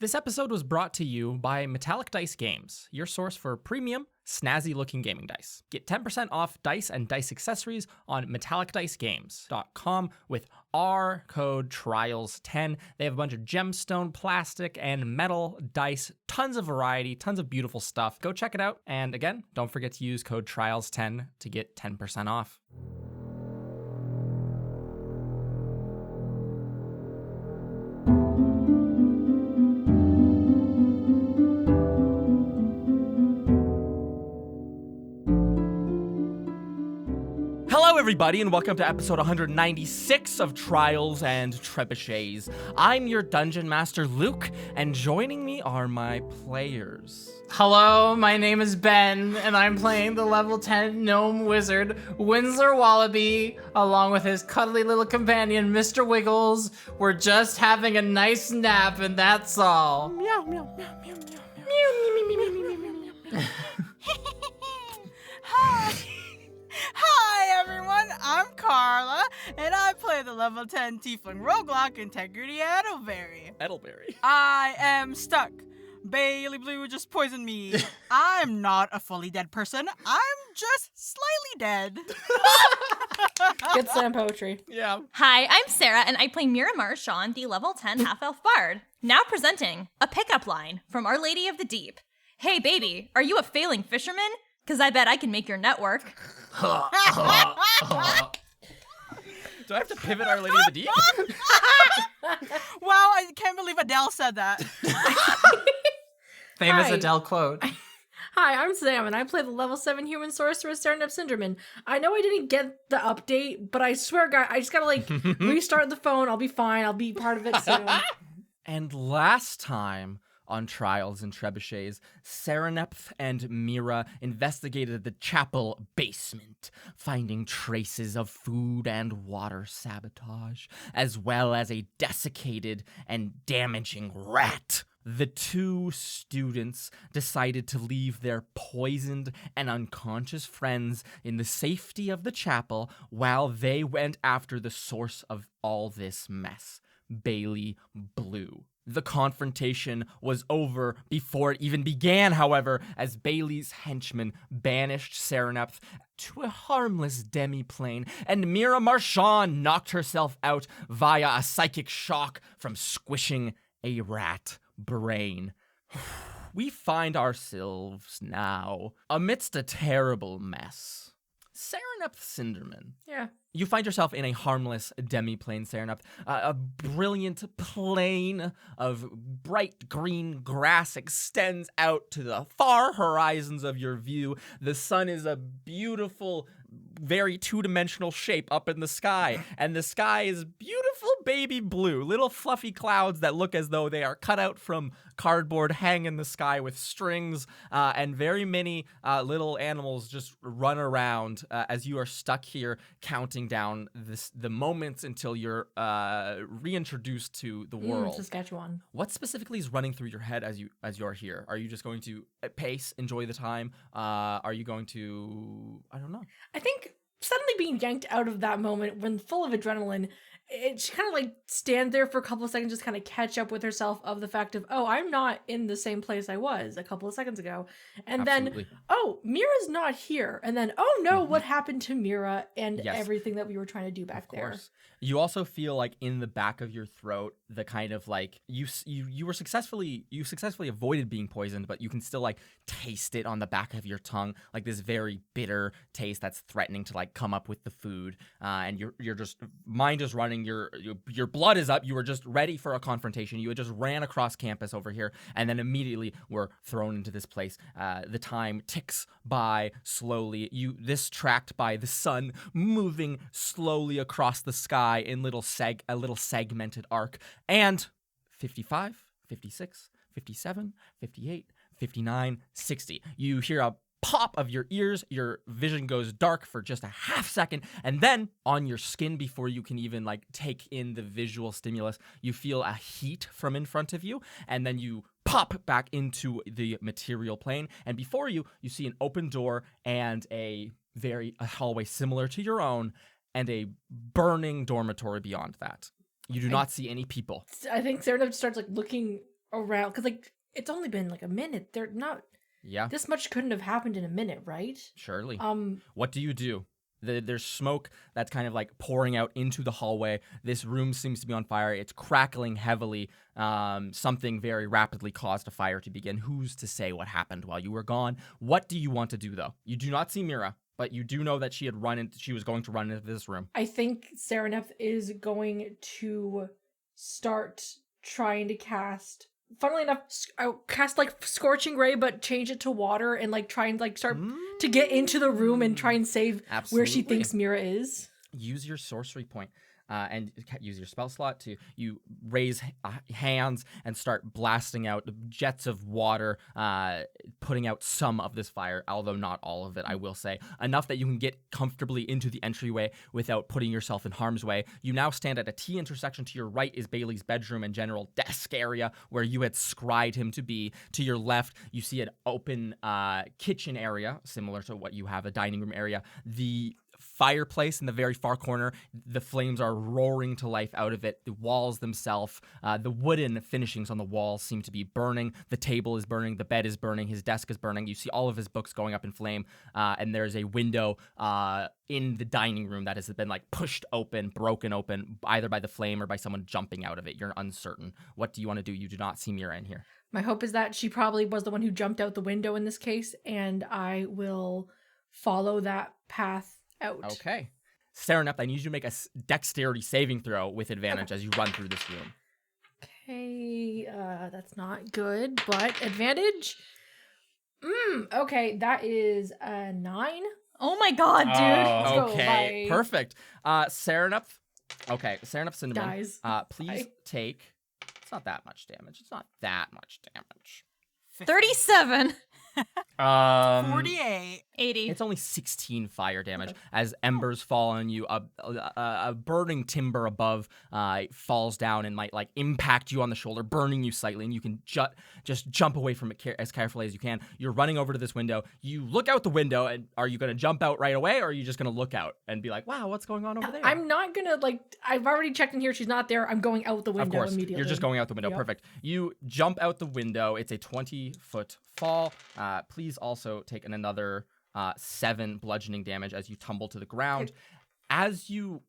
This episode was brought to you by Metallic Dice Games, your source for premium, snazzy-looking gaming dice. Get 10% off dice and dice accessories on metallicdicegames.com with our code TRIALS10. They have a bunch of gemstone, plastic, and metal dice, tons of variety, tons of beautiful stuff. Go check it out. And again, don't forget to use code TRIALS10 to get 10% off. Hello, everybody, and welcome to episode 196 of Trials and Trebuchets. I'm your Dungeon Master, Luke, and joining me are my players. Hello, my name is Ben, and I'm playing the level 10 gnome wizard, Winsler Wallaby, along with his cuddly little companion, Mr. Wiggles. We're just having a nice nap, and that's all. Meow, meow, meow, meow, meow, meow. Hi everyone, I'm Carla, and I play the level 10 Tiefling Roguelike Integrity Edelberry. I am stuck. Bailey Blue just poisoned me. I'm not a fully dead person. I'm just slightly dead. Good slam poetry. Yeah. Hi, I'm Sarah, and I play Mira Marshawn, the level 10 half-elf bard. Now presenting a pickup line from Our Lady of the Deep. Hey, baby, are you a failing fisherman? Because I bet I can make your net work. Do I have to pivot Our Lady of the Deep? Wow, I can't believe Adele said that. Famous Hi. Adele quote. Hi, I'm Sam, and I play the level 7 human sorcerer, Serenep Cinderman. I know I didn't get the update, but I swear, God, I just gotta, restart the phone. I'll be fine. I'll be part of it soon. And last time on Trials and Trebuchets, Serenepth and Mira investigated the chapel basement, finding traces of food and water sabotage, as well as a desiccated and damaging rat. The two students decided to leave their poisoned and unconscious friends in the safety of the chapel while they went after the source of all this mess, Bailey Blue. The confrontation was over before it even began, however, as Bailey's henchmen banished Serenepth to a harmless demiplane, and Mira Marchand knocked herself out via a psychic shock from squishing a rat brain. We find ourselves now amidst a terrible mess. Serenepth Cinderman. Yeah. You find yourself in a harmless demi-plane, Serenepth, a brilliant plain of bright green grass extends out to the far horizons of your view. The sun is a beautiful, very two-dimensional shape up in the sky, and the sky is beautiful baby blue, little fluffy clouds that look as though they are cut out from cardboard hang in the sky with strings, and very many little animals just run around as you are stuck here counting down the moments until you're reintroduced to the world. Saskatchewan. What specifically is running through your head as you're here? Are you just going to pace, enjoy the time? Are you going to, I don't know. I think suddenly being yanked out of that moment when full of adrenaline, she kind of stand there for a couple of seconds, just kind of catch up with herself of the fact of, oh, I'm not in the same place I was a couple of seconds ago. And Absolutely. then, oh, Mira's not here. And then, oh no, what happened to Mira and Yes. everything that we were trying to do back Of there. course. You also feel like in the back of your throat, the kind of you successfully avoided being poisoned, but you can still taste it on the back of your tongue, like this very bitter taste that's threatening to come up with the food. And you're just, mind is running, your blood is up. You were just ready for a confrontation. You had just ran across campus over here, and then immediately were thrown into this place. The time ticks by slowly. This tracked by the sun moving slowly across the sky in a little segmented arc. And 55, 56, 57, 58, 59, 60. You hear a pop of your ears, your vision goes dark for just a half second, and then on your skin, before you can even take in the visual stimulus, you feel a heat from in front of you, and then you pop back into the material plane, and before you see an open door and a hallway similar to your own, and a burning dormitory beyond that. You do not see any people. I think Serenep starts looking around, because like it's only been like a minute. They're not. Yeah, This much couldn't have happened in a minute, right? surely. Um, What do you do? There's smoke that's kind of like pouring out into the hallway. This room seems to be on fire. It's crackling heavily. Something very rapidly caused a fire to begin. Who's to say what happened while you were gone? What do you want to do, though? You do not see Mira, but you do know that she was going to run into this room. I think Sereneth is going to start trying to cast. Funnily enough, cast like Scorching Ray, but change it to water and like try and like start to get into the room and try and save where she Absolutely. thinks Mira is. Use your sorcery point. And use your spell slot to raise hands and start blasting out jets of water, putting out some of this fire, although not all of it, I will say. Enough that you can get comfortably into the entryway without putting yourself in harm's way. You now stand at a T intersection. To your right is Bailey's bedroom and general desk area where you had scried him to be. To your left, you see an open kitchen area, similar to what you have, a dining room area. The fireplace in the very far corner, the flames are roaring to life out of it. The walls themselves, the wooden finishings on the walls seem to be burning. The table is burning, the bed is burning, his desk is burning. You see all of his books going up in flame, and there's a window in the dining room that has been like pushed open, broken open, either by the flame or by someone jumping out of it. You're uncertain. What do you want to do? You do not see Mira in here. My hope is that she probably was the one who jumped out the window in this case, and I will follow that path out. Okay. Sereneth, I need you to make a dexterity saving throw with advantage as you run through this room. Okay, that's not good, but advantage? Okay, that is a 9. Oh my god, dude. Let's go, Okay, bye. perfect. Sereneth. Okay, Sereneth Cinnamon. Dies. Please Bye. take. It's not that much damage. It's not that much damage. 37. 48. 80. It's only 16 fire damage as embers fall on you. A burning timber above falls down and might like impact you on the shoulder, burning you slightly, and you can just jump away from it as carefully as you can. You're running over to this window. You look out the window, and are you going to jump out right away, or are you just going to look out and be like, "Wow, what's going on over there?" I'm not gonna I've already checked in here. She's not there. I'm going out the Of window course, immediately. you're just going out the window. Yep. Perfect. You jump out the window. It's a 20-foot fall. Please also take another 7 bludgeoning damage as you tumble to the ground. As you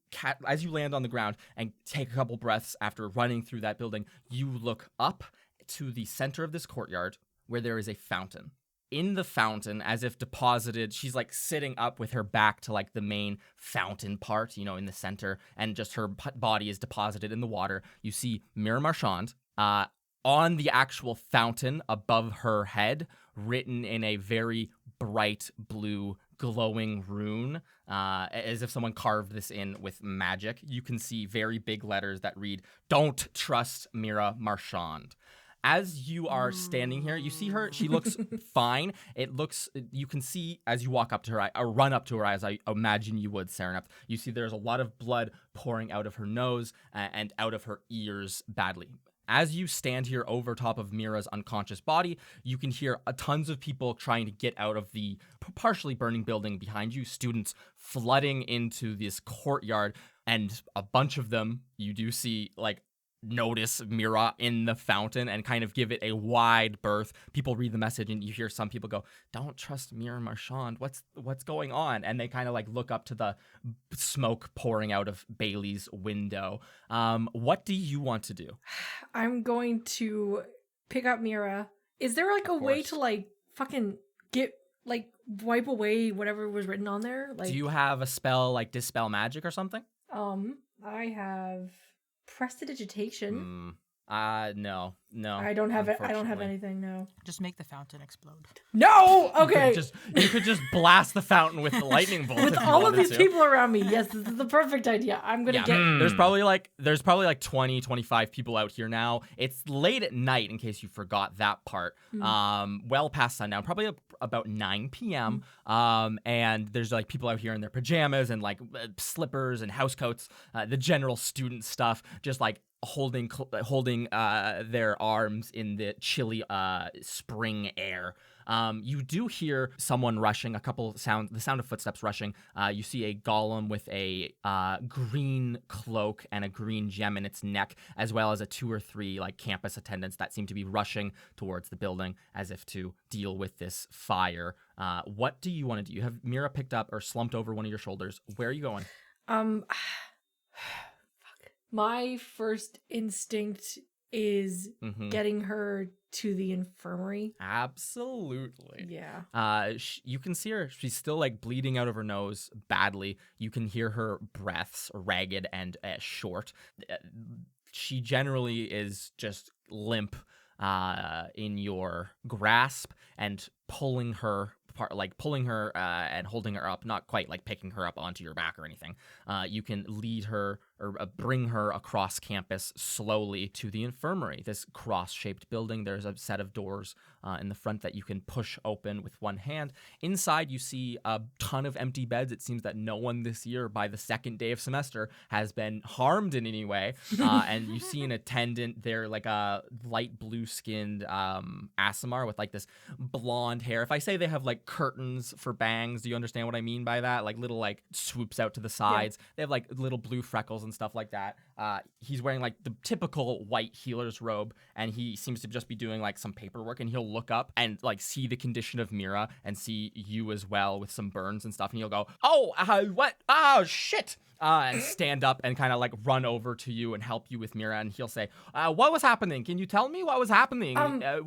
land on the ground and take a couple breaths after running through that building, you look up to the center of this courtyard where there is a fountain. In the fountain, as if deposited, she's like sitting up with her back to like the main fountain part, in the center, and just her body is deposited in the water. You see Mira Marchand on the actual fountain above her head, written in a very bright blue glowing rune, as if someone carved this in with magic. You can see very big letters that read, "Don't trust Mira Marchand." As you are standing here, you see her. She looks fine. You can see as you walk up to her, or run up to her, as I imagine you would, Sereneth. You see there's a lot of blood pouring out of her nose and out of her ears badly. As you stand here over top of Mira's unconscious body, you can hear tons of people trying to get out of the partially burning building behind you, students flooding into this courtyard, and a bunch of them you do see notice Mira in the fountain and kind of give it a wide berth. People read the message and you hear some people go, "Don't trust Mira Marchand. What's going on?" And they kind of look up to the smoke pouring out of Bailey's window. What do you want to do? I'm going to pick up Mira. Is there a way to fucking get wipe away whatever was written on there? Do you have a spell like Dispel Magic or something? I have Prestidigitation. No. I don't have it. I don't have anything. No. Just make the fountain explode. No. Okay. You could just blast the fountain with the lightning bolt With if you all of wanted these to. people around me, yes, this is the perfect idea. I'm gonna get. There's probably 20, 25 people out here now. It's late at night, in case you forgot that part. Well past sundown, probably about 9 p.m. And there's people out here in their pajamas and slippers and housecoats, the general student stuff, just holding their arms in the chilly spring air. You do hear someone rushing, the sound of footsteps rushing. You see a golem with a green cloak and a green gem in its neck, as well as a 2 or 3 like campus attendants that seem to be rushing towards the building as if to deal with this fire. What do you want to do? You have Mira picked up or slumped over one of your shoulders. Where are you going? My first instinct is getting her to the infirmary. Absolutely. Yeah. You can see her. She's still like bleeding out of her nose badly. You can hear her breaths ragged and short. She generally is just limp in your grasp and pulling her and holding her up, not quite like picking her up onto your back or anything. You can lead her or bring her across campus slowly to the infirmary, this cross-shaped building. There's a set of doors in the front that you can push open with one hand. Inside, you see a ton of empty beds. It seems that no one this year, by the second day of semester, has been harmed in any way. And you see an attendant there, like a light blue-skinned Aasimar with like this blonde hair. If I say they have like curtains for bangs, do you understand what I mean by that? Like little like swoops out to the sides. Yeah. They have like little blue freckles and stuff like that. He's wearing like the typical white healer's robe, and he seems to just be doing like some paperwork, and he'll look up and like see the condition of Mira and see you as well with some burns and stuff, and he'll go, oh, what? Oh, shit. And stand up and kind of like run over to you and help you with Mira, and he'll say, what was happening? Can you tell me what was happening?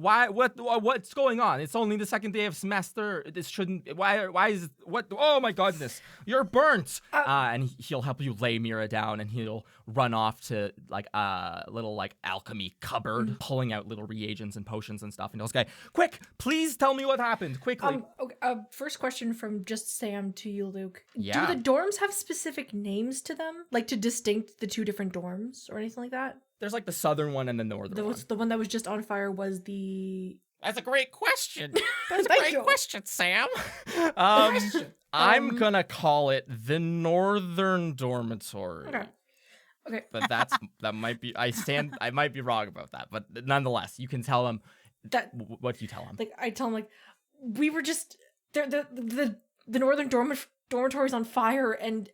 What's going on? It's only the second day of semester. This shouldn't, why is, what? Oh my goodness, you're burnt. And he'll help you lay Mira down, and he'll run off to like a little like alchemy cupboard, pulling out little reagents and potions and stuff. And he'll say, quick, please tell me what happened, quickly. Okay, first question from just Sam to you, Luke. Yeah. Do the dorms have specific names to them, like to distinct the 2 different dorms or anything like that? There's like the southern one and the northern one. The one that was just on fire was the... That's a great question. That's a great question, Sam. I'm gonna call it the northern dormitory. Okay. But that might be, I might be wrong about that, but nonetheless, you can tell him that. What do you tell him? Like I tell him like, we were just the northern dormitory's on fire, and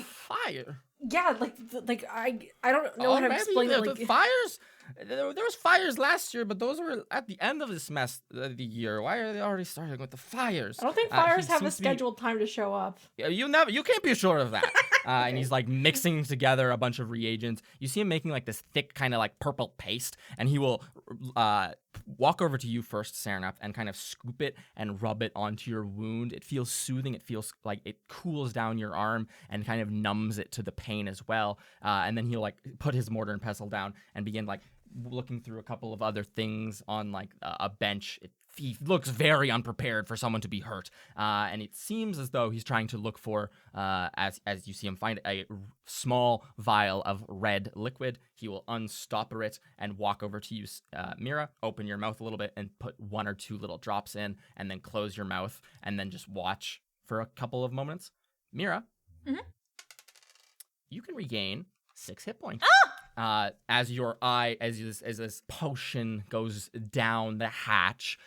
fire. Yeah, like I don't know how to explain it. Like the fires. There was fires last year, but those were at the end of the semester, the year. Why are they already starting with the fires? I don't think fires have a scheduled time to show up. You can't be sure of that. And he's like mixing together a bunch of reagents. You see him making like this thick kind of like purple paste, and he will walk over to you first, Serenap, and kind of scoop it and rub it onto your wound. It feels soothing. It feels like it cools down your arm and kind of numbs it to the pain as well. And then he'll like put his mortar and pestle down and begin like looking through a couple of other things on like a bench. He looks very unprepared for someone to be hurt, and it seems as though he's trying to look for, as you see him find a small vial of red liquid. He will unstopper it and walk over to you, Mira, open your mouth a little bit and put 1 or 2 little drops in, and then close your mouth, and then just watch for a couple of moments. Mira, you can regain 6 hit points. As this potion goes down the hatch,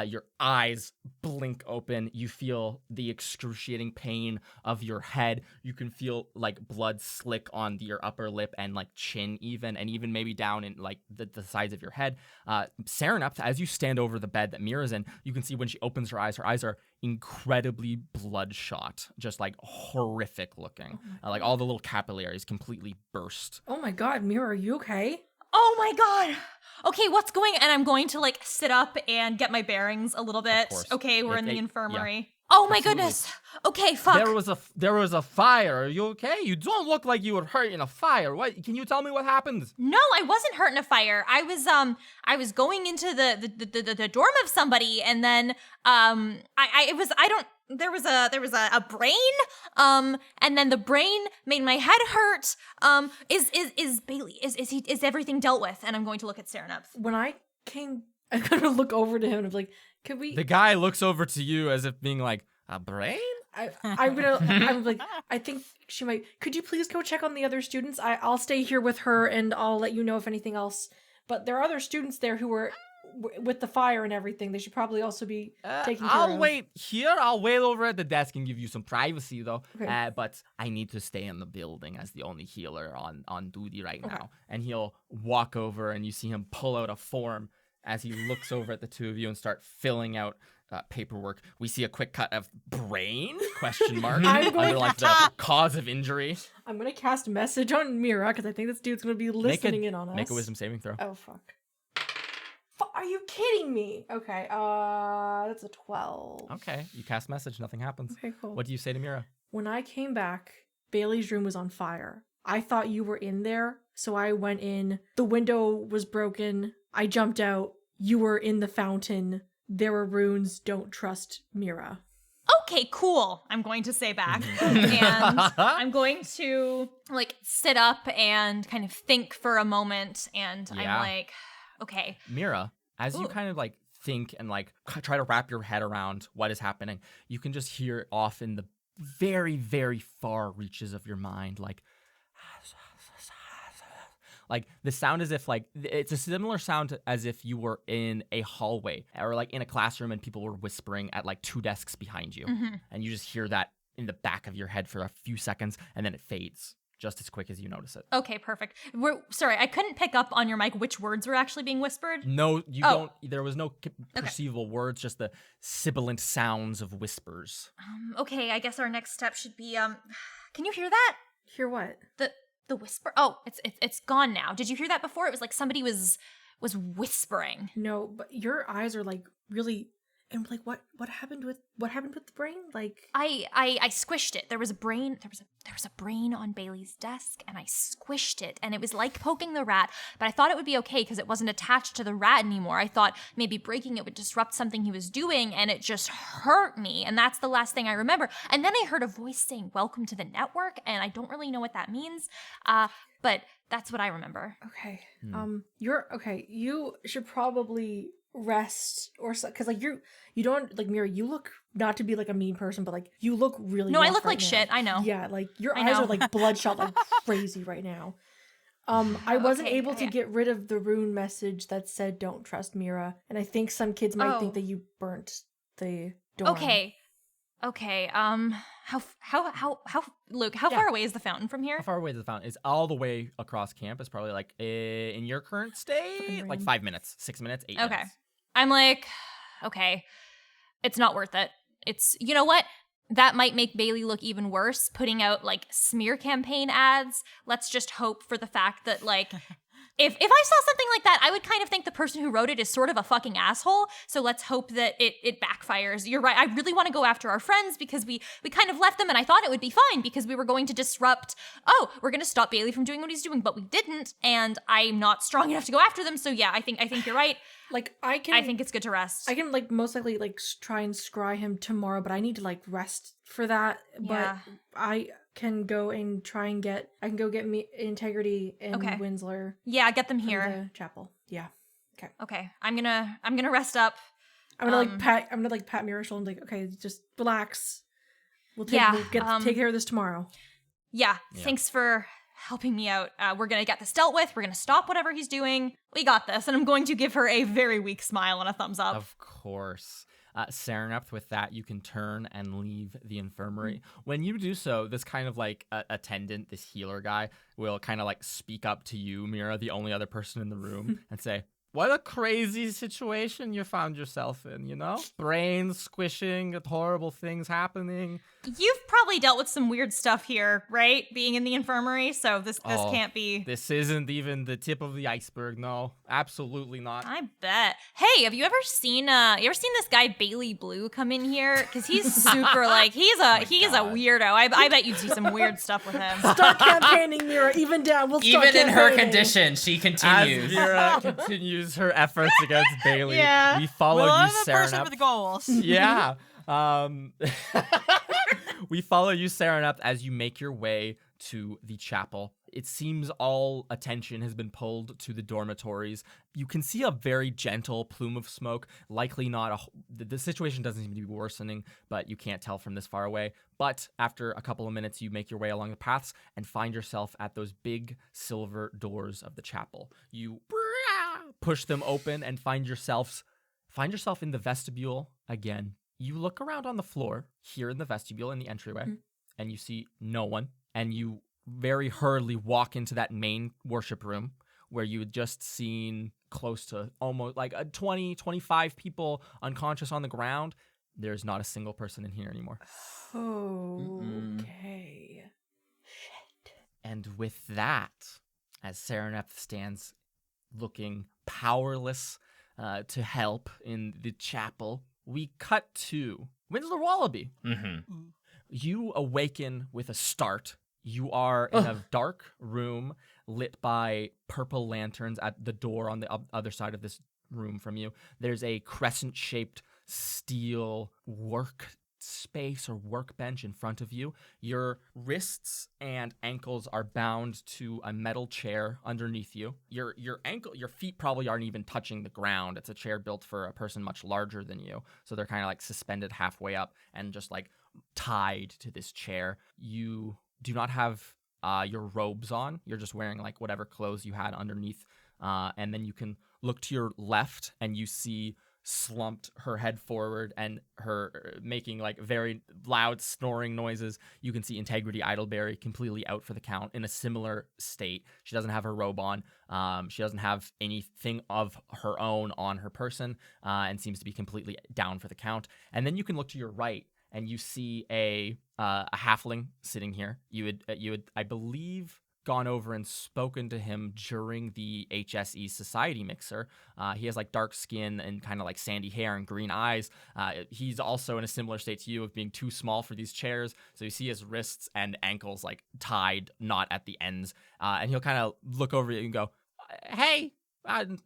your eyes blink open. You feel the excruciating pain of your head. You can feel like blood slick on your upper lip and like chin even, and even maybe down in like the sides of your head. Serenap, as you stand over the bed that Mira's in, you can see when she opens her eyes are incredibly bloodshot, just like horrific looking. Like all the little capillaries completely burst. Oh my god, Mira, are you okay? Oh my god. Okay, what's going on? And I'm going to like sit up and get my bearings a little bit. Okay, we're in the infirmary. Yeah. Oh my goodness. Okay, fuck. There was a fire. Are you okay? You don't look like you were hurt in a fire. What? Can you tell me what happened? No, I wasn't hurt in a fire. I was going into the dorm of somebody, and then there was a brain, and then the brain made my head hurt. Is Bailey, is everything dealt with? And I'm going to look at Serenap. When I came, I'm gonna look over to him and be like, could we? The guy looks over to you as if being like, a brain? I'm like, I think she might. Could you please go check on the other students? I'll stay here with her and I'll let you know if anything else. But there are other students there who were with the fire and everything. They should probably also be taken care of. I'll wait here. I'll wait over at the desk and give you some privacy, though. Okay. But I need to stay in the building as the only healer on duty right now. And he'll walk over, and you see him pull out a form as he looks over at the two of you and start filling out paperwork. We see a quick cut of brain ? Under like the cause of injury. I'm gonna cast message on Mira because I think this dude's gonna be listening in on us. Make a wisdom saving throw. Oh fuck. Are you kidding me? Okay, that's a 12. Okay, you cast message, nothing happens. Okay, cool. What do you say to Mira? When I came back, Bailey's room was on fire. I thought you were in there, so I went in. The window was broken. I jumped out. You were in the fountain. There were runes. Don't trust Mira. Okay, cool. I'm going to say back. And I'm going to like sit up and kind of think for a moment. And I'm like, okay. Mira, as you kind of like think and like try to wrap your head around what is happening, you can just hear off in the very, very far reaches of your mind, like the sound as if like it's a similar sound as if you were in a hallway or like in a classroom and people were whispering at like two desks behind you. And you just hear that in the back of your head for a few seconds and then it fades just as quick as you notice it. Okay, perfect. Sorry, I couldn't pick up on your mic which words were actually being whispered. No, you don't. There was no perceivable words, just the sibilant sounds of whispers. Okay, I guess our next step should be can you hear that? Hear what? The whisper. Oh, it's gone now. Did you hear that before? It was like somebody was whispering. No, but your eyes are like really. And like what happened with the brain? Like I squished it. There was a brain on Bailey's desk and I squished it and it was like poking the rat, but I thought it would be okay because it wasn't attached to the rat anymore. I thought maybe breaking it would disrupt something he was doing and it just hurt me, and that's the last thing I remember. And then I heard a voice saying welcome to the network, and I don't really know what that means. But that's what I remember. Okay. You're okay. You should probably rest or so, because like you don't like Mira, you look not to be like a mean person, but like you look really I look right like now. shit. I know. Yeah, like your eyes are like bloodshot like crazy right now. I wasn't able to get rid of the rune message that said don't trust Mira, and I think some kids might think that you burnt the dorm. Okay. Luke, how far away is the fountain from here? How far away is the fountain? It's all the way across campus, probably like in your current state, like 5 minutes, 6 minutes, 8 minutes. Okay. I'm like, okay, it's not worth it. You know what? That might make Bailey look even worse, putting out like smear campaign ads. Let's just hope for the fact that like, if I saw something like that, I would kind of think the person who wrote it is sort of a fucking asshole. So let's hope that it backfires. You're right. I really want to go after our friends because we kind of left them and I thought it would be fine because we were going to disrupt. Oh, we're going to stop Bailey from doing what he's doing, but we didn't. And I'm not strong enough to go after them. So yeah, I think you're right. Like I think it's good to rest. I can like most likely like try and scry him tomorrow, but I need to like rest for that. Yeah. But I can go and try and get me Integrity and Winsler. Yeah, get them from here. The chapel. Yeah. Okay. Okay. I'm gonna rest up. I'm gonna pat Mira's shoulder and like, okay, just relax. We'll take care of this tomorrow. Yeah. Thanks for helping me out. We're gonna get this dealt with. We're gonna stop whatever he's doing. We got this. And I'm going to give her a very weak smile and a thumbs up. Of course. Serenup, with that, you can turn and leave the infirmary. When you do so, this kind of like attendant, this healer guy, will kind of like speak up to you, Mira, the only other person in the room, and say, what a crazy situation you found yourself in, you know? Brains squishing, horrible things happening. You've probably dealt with some weird stuff here, right? Being in the infirmary, so this can't be... This isn't even the tip of the iceberg, no. Absolutely not. I bet. Hey, have you ever seen this guy Bailey Blue come in here? Because he's super, like, he's a weirdo. I bet you'd see some weird stuff with him. Start campaigning, Mira, even down. We'll start Even in her campaigning. condition, she continues. As Mira continues her efforts against Bailey, Yeah. we follow We'll you, have a person with Serenup. goals. Yeah. We follow you, Serenup, as you make your way to the chapel. it seems all attention has been pulled to the dormitories. You can see a very gentle plume of smoke. Likely not the situation doesn't seem to be worsening, but you can't tell from this far away. But after a couple of minutes, you make your way along the paths and find yourself at those big silver doors of the chapel. You push them open and find yourself in the vestibule again. You look around on the floor here in the vestibule in the entryway, and you see no one. And you very hurriedly walk into that main worship room where you had just seen close to almost like 25 people unconscious on the ground. There's not a single person in here anymore. Okay. Shit. And with that, as Sereneth stands looking powerless to help in the chapel, we cut to Winslow Wallaby. You awaken with a start. You are in a dark room lit by purple lanterns at the door on the other side of this room from you. There's a crescent-shaped steel workspace or workbench in front of you. Your wrists and ankles are bound to a metal chair underneath you. Your feet probably aren't even touching the ground. It's a chair built for a person much larger than you. So they're kind of like suspended halfway up and just like tied to this chair. You do not have your robes on. You're just wearing like whatever clothes you had underneath. And then you can look to your left and you see slumped her head forward and her making like very loud snoring noises. You can see Integrity Idleberry completely out for the count in a similar state. She doesn't have her robe on. She doesn't have anything of her own on her person and seems to be completely down for the count. And then you can look to your right and you see a halfling sitting here. You had, I believe, gone over and spoken to him during the HSE Society Mixer. He has like dark skin and kind of like sandy hair and green eyes. He's also in a similar state to you of being too small for these chairs. So you see his wrists and ankles like tied, not at the ends. And he'll kind of look over at you and go, "Hey,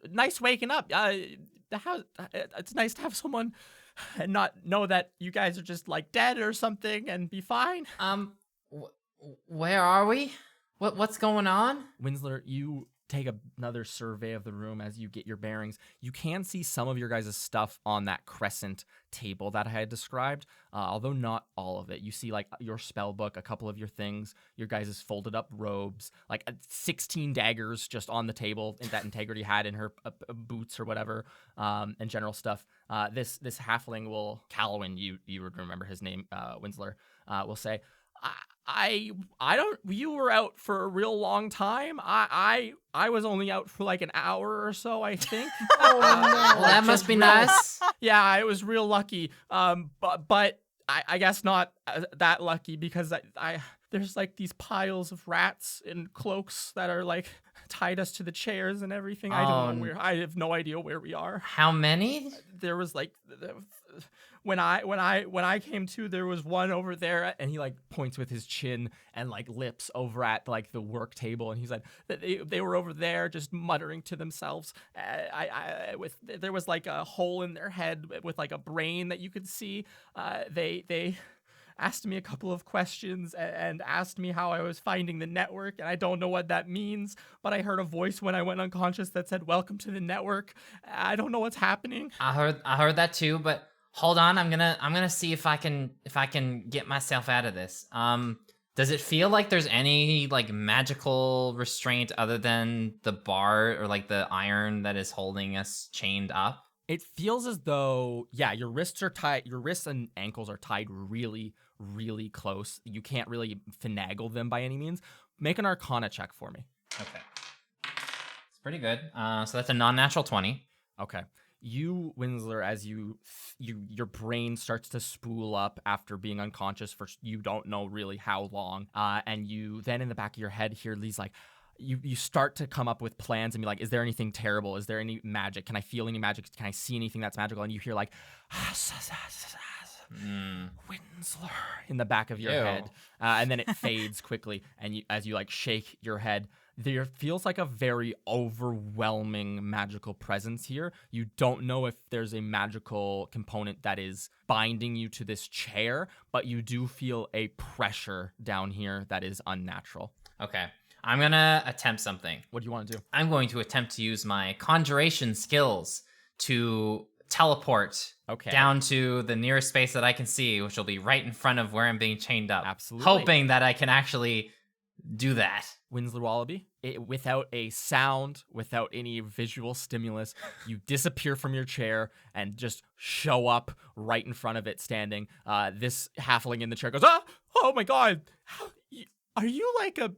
nice waking up. It's nice to have someone and not know that you guys are just like dead or something and be fine." Where are we? What's going on? Winsler, you take another survey of the room as you get your bearings. You can see some of your guys' stuff on that crescent table that I had described, although not all of it. You see like your spell book, a couple of your things, your guys' folded up robes, like 16 daggers just on the table that Integrity had in her boots or whatever, and general stuff. This halfling will, Calwin, you would remember his name, Winsler, will say, I don't. You were out for a real long time. I was only out for like an hour or so, I think. Well, that must be nice. Yeah, I was real lucky. But I guess not that lucky because I there's like these piles of rats in cloaks that are like tied us to the chairs and everything. I don't know where. I have no idea where we are. How many? There was like. When I came to, there was one over there, and he like points with his chin and like lips over at like the work table, and he said that they were over there just muttering to themselves. There was like a hole in their head with like a brain that you could see. They asked me a couple of questions and asked me how I was finding the network, and I don't know what that means, but I heard a voice when I went unconscious that said, "Welcome to the network." I don't know what's happening. I heard that too, but hold on, I'm gonna see if I can get myself out of this. Does it feel like there's any like magical restraint other than the bar or like the iron that is holding us chained up? It feels as though, yeah, your wrists are tied. Your wrists and ankles are tied really, really close. You can't really finagle them by any means. Make an Arcana check for me. Okay, it's pretty good. So that's a non-natural 20. Okay. You, Winsler, as your brain starts to spool up after being unconscious for you don't know really how long, and you then in the back of your head hear these like, you start to come up with plans and be like, is there anything terrible? Is there any magic? Can I feel any magic? Can I see anything that's magical? And you hear like, Winsler in the back of your head, and then it fades quickly, and as you like shake your head, there feels like a very overwhelming magical presence here. You don't know if there's a magical component that is binding you to this chair, but you do feel a pressure down here that is unnatural. Okay. I'm gonna attempt something. What do you want to do? I'm going to attempt to use my conjuration skills to teleport down to the nearest space that I can see, which will be right in front of where I'm being chained up. Absolutely. Hoping that I can actually do that. Winslow Wallaby, without a sound, without any visual stimulus, you disappear from your chair and just show up right in front of it standing. This halfling in the chair goes, oh my god, are you like an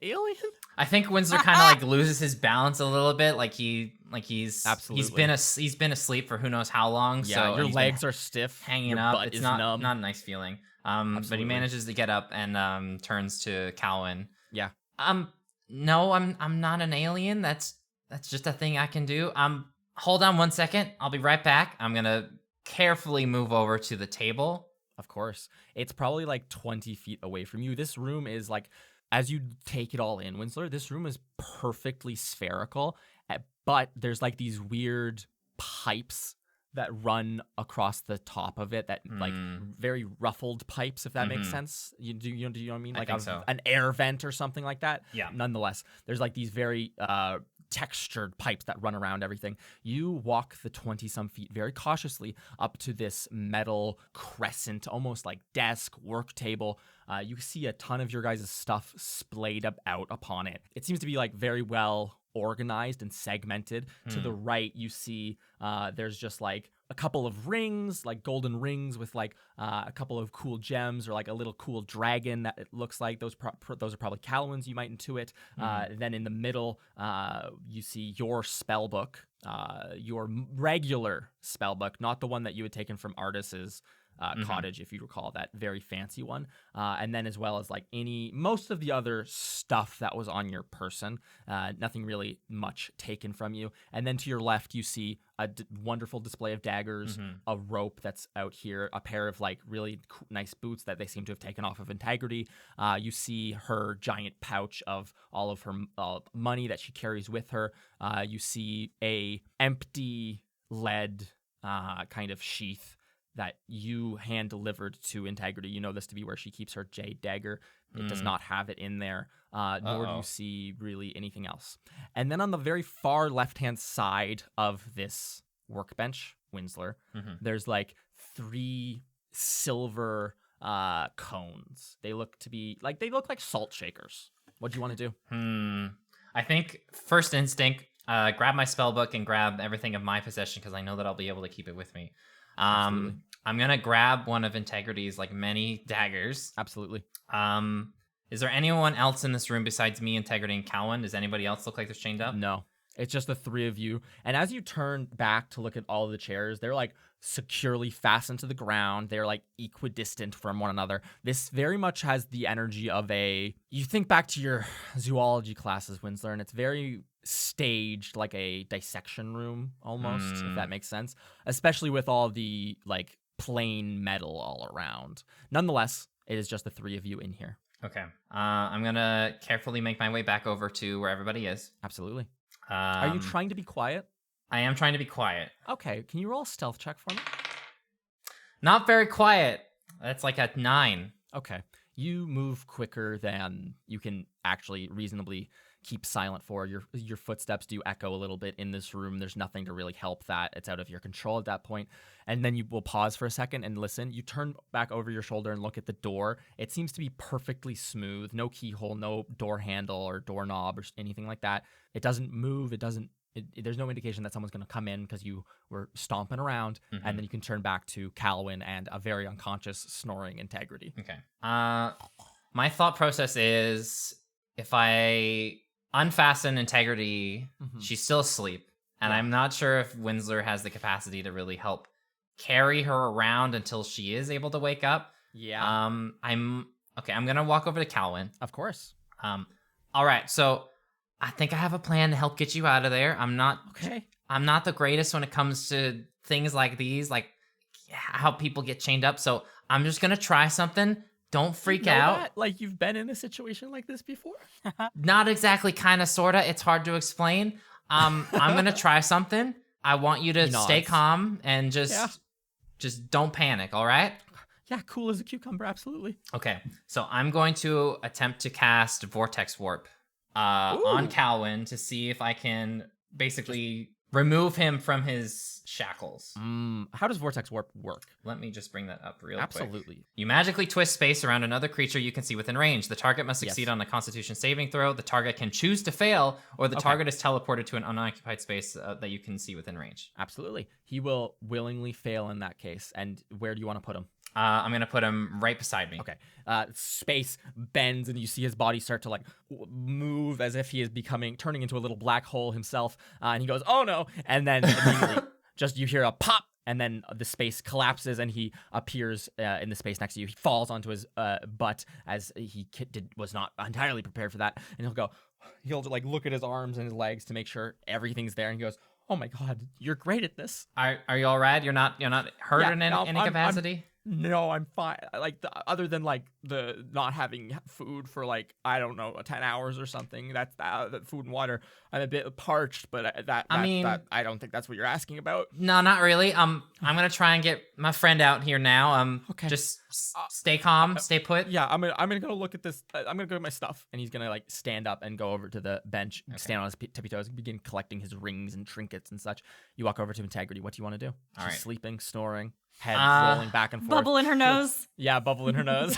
alien? I think Windsor kind of like loses his balance a little bit, he's absolutely he's been asleep for who knows how long. Yeah, so your legs are stiff, hanging your up. Butt It's is not numb. not a nice feeling. But he manages to get up and turns to Calwyn. Yeah. No, I'm not an alien. That's just a thing I can do. Hold on 1 second. I'll be right back. I'm gonna carefully move over to the table. Of course. It's probably like 20 feet away from you. This room is like, as you take it all in, Winsler, this room is perfectly spherical, but there's like these weird pipes that run across the top of it, that like very ruffled pipes, if that makes sense. Do you know what I mean? I Like think so. An air vent or something like that. Yeah. Nonetheless, there's like these very textured pipes that run around everything. You walk the 20-some feet very cautiously up to this metal crescent, almost like desk, work table. You see a ton of your guys' stuff splayed out upon it. It seems to be like very well organized and segmented. To the right, you see there's just like a couple of rings, like golden rings with like a couple of cool gems, or like a little cool dragon that it looks like. Those are probably Calwyn's, you might intuit. Then in the middle, you see your spell book, your regular spell book, not the one that you had taken from Artis's cottage, if you recall, that very fancy one. And then as well as like most of the other stuff that was on your person, nothing really much taken from you. And then to your left, you see a wonderful display of daggers, a rope that's out here, a pair of like really nice boots that they seem to have taken off of Integrity. You see her giant pouch of all of her money that she carries with her. You see a empty lead kind of sheath that you hand delivered to Integrity. You know this to be where she keeps her jade dagger. It does not have it in there, nor do you see really anything else. And then on the very far left-hand side of this workbench, Winsler, there's like 3 silver cones. They look like salt shakers. What do you want to do? I think first instinct, grab my spell book and grab everything of my possession, because I know that I'll be able to keep it with me. I'm gonna grab one of Integrity's like many daggers. Absolutely. Is there anyone else in this room besides me, Integrity, and Calwyn? Does anybody else look like they're chained up? No. It's just the 3 of you. And as you turn back to look at all of the chairs, they're like securely fastened to the ground. They're like equidistant from one another. This very much has the energy of you think back to your zoology classes, Winsler, and it's very staged, like a dissection room almost, if that makes sense, especially with all the like plain metal all around. Nonetheless, it is just the 3 of you in here. Okay. I'm gonna carefully make my way back over to where everybody is. Absolutely. Are you trying to be quiet? I am trying to be quiet. Okay, can you roll a stealth check for me? Not very quiet. That's like a 9. Okay. You move quicker than you can actually reasonably keep silent for. Your footsteps do echo a little bit in this room. There's nothing to really help that. It's out of your control at that point. And then you will pause for a second and listen. You turn back over your shoulder and look at the door. It seems to be perfectly smooth. No keyhole, no door handle or doorknob or anything like that. It doesn't move. There's no indication that someone's going to come in because you were stomping around. And then you can turn back to Calwyn and a very unconscious snoring Integrity. Okay. My thought process is, if I unfasten Integrity, she's still asleep. And I'm not sure if Winsler has the capacity to really help carry her around until she is able to wake up. Yeah. I'm gonna walk over to Calwyn. Of course. All right, so I think I have a plan to help get you out of there. I'm not the greatest when it comes to things like these, like how people get chained up. So I'm just gonna try something. Don't freak out. That? Like, you've been in a situation like this before? Not exactly, kind of, sort of. It's hard to explain. I'm gonna try something. I want you to stay calm and just don't panic, all right? Yeah, cool as a cucumber, absolutely. Okay, so I'm going to attempt to cast Vortex Warp on Calwin to see if I can basically remove him from his shackles. How does Vortex Warp work? Let me just bring that up real quick. Absolutely. You magically twist space around another creature you can see within range. The target must succeed on a Constitution saving throw. The target can choose to fail, or the target is teleported to an unoccupied space that you can see within range. Absolutely. He will willingly fail in that case. And where do you want to put him? I'm going to put him right beside me. Okay. Space bends and you see his body start to like move as if he is turning into a little black hole himself. And he goes, oh no. And then immediately just you hear a pop and then the space collapses and he appears in the space next to you. He falls onto his butt as he was not entirely prepared for that. And he'll like look at his arms and his legs to make sure everything's there. And he goes, oh my God, you're great at this. Are you all right? You're not hurt in any capacity? No, I'm fine. Like other than like the not having food for like I don't know 10 hours or something. That's the food and water. I'm a bit parched, but I don't think that's what you're asking about. No, not really. I'm gonna try and get my friend out here now. Okay. Just stay calm, stay put. Yeah, I'm gonna go look at this. I'm gonna go get my stuff, and he's gonna like stand up and go over to the bench, stand on his tippy toes, and begin collecting his rings and trinkets and such. You walk over to Integrity. What do you want to do? All She's right. sleeping, snoring, head rolling back and forth. Bubble in her nose. Yeah, bubble in her nose.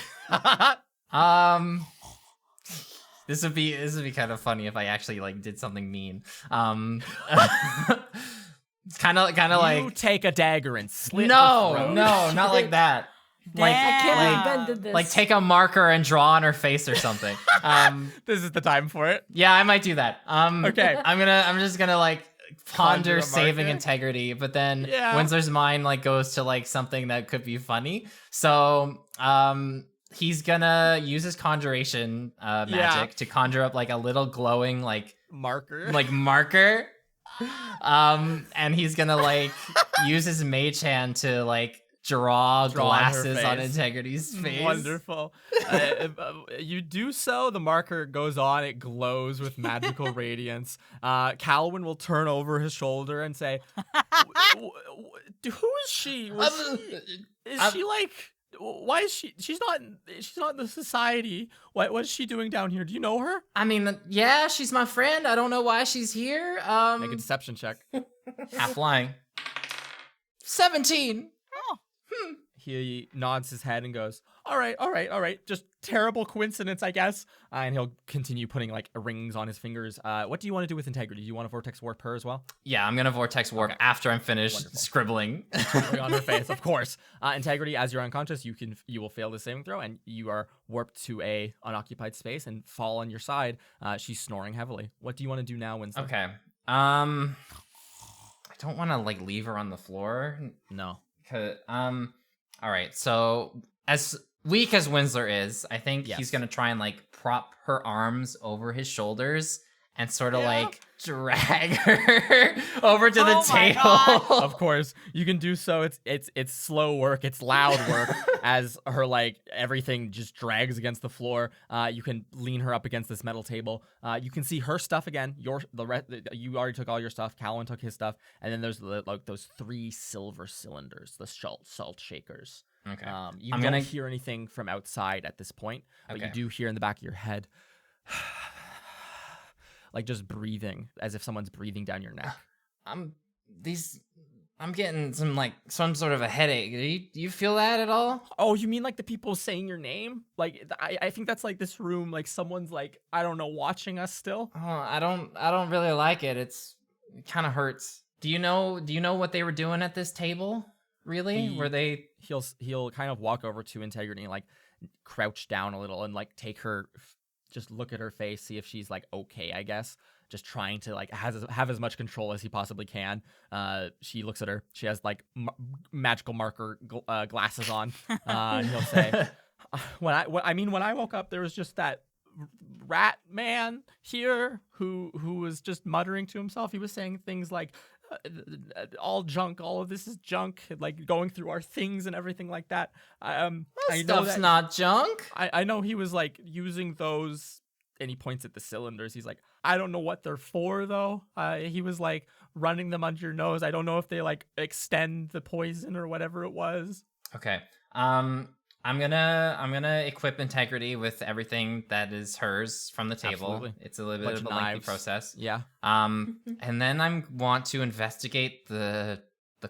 This would be kind of funny if I actually like did something mean. It's kind of like you take a dagger and slit. no, not like that. Like I can't believe Ben did this. like take a marker and draw on her face or something. This is the time for it. Yeah, I might do that. Okay. I'm just gonna like ponder Conjure a saving marker? integrity, but then Yeah. Windsor's mind like goes to like something that could be funny. So he's gonna use his conjuration magic to conjure up like a little glowing like Marker. marker. And he's gonna like use his mage hand to like draw on her glasses on face. Integrity's face. Wonderful. You do so. The marker goes on. It glows with magical radiance. Calwin will turn over his shoulder and say, "Who is she? Is she like? Why is she? She's not in the society. What is she doing down here? Do you know her? I mean, yeah, she's my friend. I don't know why she's here. Make a deception check." Half lying. 17. He nods his head and goes, all right. Just terrible coincidence, I guess. And he'll continue putting like rings on his fingers. What do you want to do with Integrity? Do you want to Vortex Warp her as well? Yeah, I'm gonna Vortex Warp after I'm finished Wonderful. scribbling. Totally on her face, of course. Integrity, as you're unconscious, you will fail the saving throw, and you are warped to a unoccupied space and fall on your side. She's snoring heavily. What do you want to do now, Winston? Okay. I don't want to like leave her on the floor. No. All right. So as weak as Winsler is, I think Yes. he's gonna try and like prop her arms over his shoulders and sort of like drag her over to the table. Of course, you can do so. It's slow work. It's loud work as her like everything just drags against the floor. You can lean her up against this metal table. You can see her stuff again. You already took all your stuff. Calvin took his stuff, and then there's like those 3 silver cylinders, the salt shakers. Okay. You don't hear anything from outside at this point, but you do hear in the back of your head. Like just breathing, as if someone's breathing down your neck. I'm getting some sort of a headache. Do you feel that at all? Oh, you mean like the people saying your name? Like I think that's like this room, like someone's like, I don't know, watching us still. Oh, I don't really like it. It kind of hurts. Do you know what they were doing at this table? Really? Were they? He'll kind of walk over to Integrity and like crouch down a little and like take her. Just look at her face, see if she's like okay, I guess. Just trying to like have as much control as he possibly can. She looks at her. She has like magical marker glasses on. And he'll say, when I woke up, there was just that rat man here who was just muttering to himself. He was saying things like, all junk, all of this is junk, like going through our things and everything like that. Stuff's not junk. I know he was like using those, and he points at the cylinders. He's like, I don't know what they're for though. He was like running them under your nose. I don't know if they like extend the poison or whatever it was. Okay. I'm gonna equip Integrity with everything that is hers from the table. Absolutely. It's a little Bunch bit of of a lengthy knives. process. Yeah. And then I want to investigate the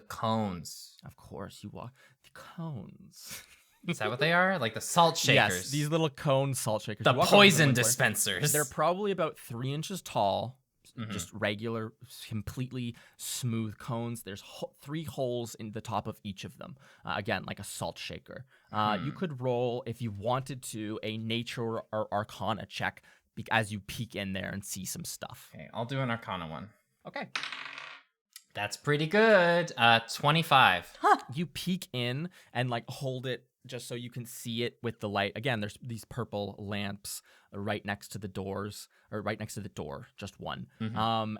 cones. Of course, you walk the cones. Is that what they are? Like the salt shakers. Yes, these little cone salt shakers. The You walk over to poison Winsler. dispensers. They're probably about 3 inches tall. Mhm. Just regular, completely smooth cones. There's 3 holes in the top of each of them. Again, like a salt shaker. You could roll, if you wanted to, a nature or arcana check as you peek in there and see some stuff. Okay, I'll do an Arcana one. Okay. That's pretty good. 25. You peek in and like hold it just so you can see it with the light. Again, there's these purple lamps right next to the doors, or right next to the door, just one.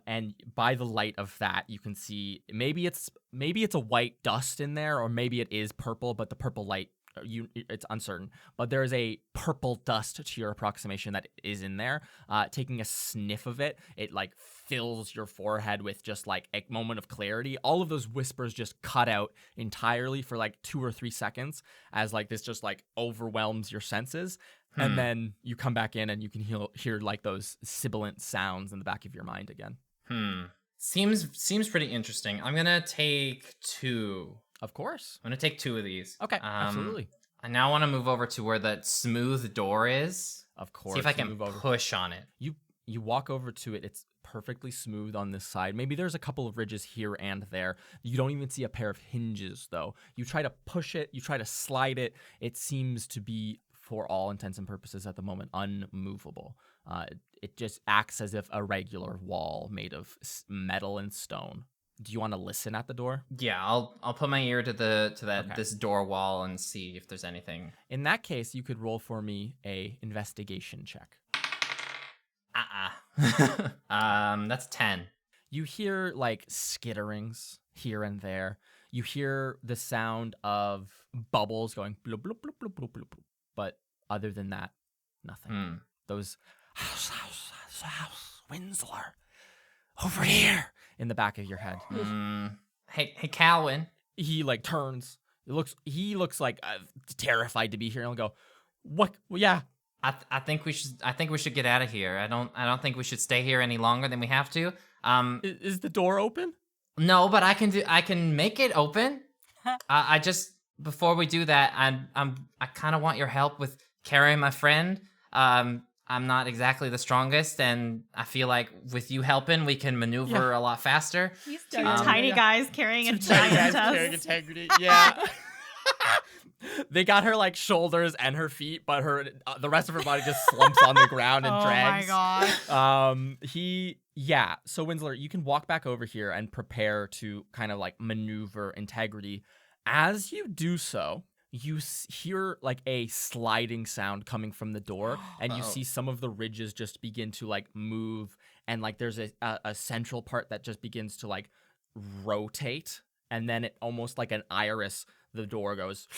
And by the light of that, you can see maybe it's a white dust in there, or maybe it is purple, but the purple light, it's uncertain. But there is a purple dust to your approximation that is in there. Taking a sniff of it, it like fills your forehead with just like a moment of clarity. All of those whispers just cut out entirely for like 2 or 3 seconds as like this just like overwhelms your senses. And then you come back in and you can hear like those sibilant sounds in the back of your mind again. Seems pretty interesting. I'm gonna take 2. Of course. I'm gonna take 2 of these. Okay, absolutely. I now want to move over to where that smooth door is. Of course. See if I you can move over. push on it. You walk over to it. It's perfectly smooth on this side. Maybe there's a couple of ridges here and there. You don't even see a pair of hinges, though. You try to push it. You try to slide it. It seems to be, for all intents and purposes at the moment, unmovable. It just acts as if a regular wall made of metal and stone. Do you want to listen at the door? Yeah, I'll put my ear to that Okay. this door wall and see if there's anything. In that case, you could roll for me a investigation check. That's 10. You hear like skitterings here and there. You hear the sound of bubbles going bloop, bloop, bloop, bloop, bloop, bloop, bloop. But other than that, nothing. Those house, Winsler, over here in the back of your head. Hey, Calvin. He like turns. He looks like terrified to be here. And he'll go, what? Well, yeah. I think we should get out of here. I don't think we should stay here any longer than we have to. Is the door open? No, but I can make it open. I just, before we do that, I kind of want your help with carrying my friend. I'm not exactly the strongest, and I feel like with you helping, we can maneuver a lot faster. These 2 tiny guys carrying a giant Carrying Integrity. Yeah. They got her like shoulders and her feet, but the rest of her body just slumps on the ground and drags. Oh my god. So Winsler, you can walk back over here and prepare to kind of like maneuver Integrity. As you do so, you hear like a sliding sound coming from the door, and you see some of the ridges just begin to like move, and like there's a central part that just begins to like rotate, and then it almost like an iris, the door goes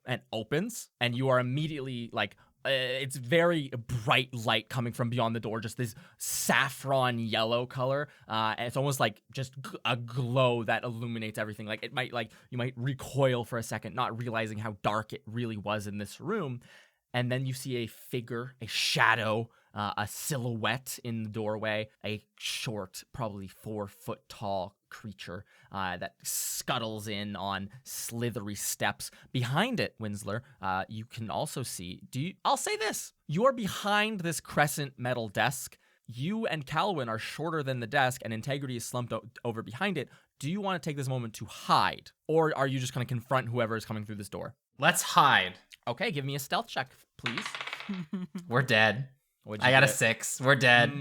and opens, and you are immediately like, it's very bright light coming from beyond the door, just this saffron yellow color, and it's almost like just a glow that illuminates everything. Like you might recoil for a second, not realizing how dark it really was in this room, and then you see a figure, a shadow, a silhouette in the doorway, a short, probably 4 foot tall creature that scuttles in on slithery steps. Behind it, Winsler, you can also see, I'll say this, you are behind this crescent metal desk. You and Calwin are shorter than the desk, and Integrity is slumped over behind it. Do you want to take this moment to hide, or are you just going to confront whoever is coming through this door? Let's hide. Okay, give me a stealth check, please. We're dead. I got a 6. We're dead.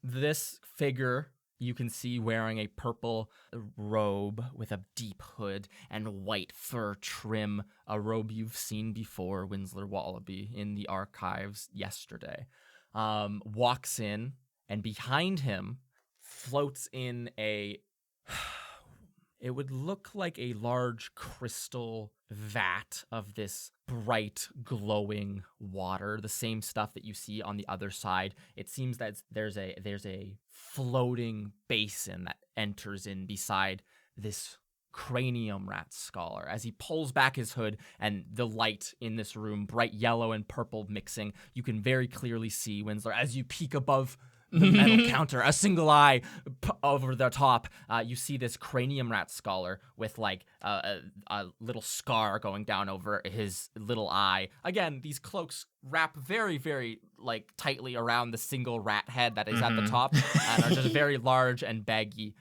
This figure you can see wearing a purple robe with a deep hood and white fur trim, a robe you've seen before, Winsler Wallaby, in the archives yesterday. Walks in, and behind him floats in it would look like a large crystal vat of this bright, glowing water, the same stuff that you see on the other side. It seems that there's a floating basin that enters in beside this cranium rat scholar. As he pulls back his hood and the light in this room, bright yellow and purple mixing, you can very clearly see Winsler as you peek above the metal counter, a single eye over the top. You see this cranium rat scholar with like a little scar going down over his little eye. Again, these cloaks wrap very, very like tightly around the single rat head that is at the top and are just very large and baggy.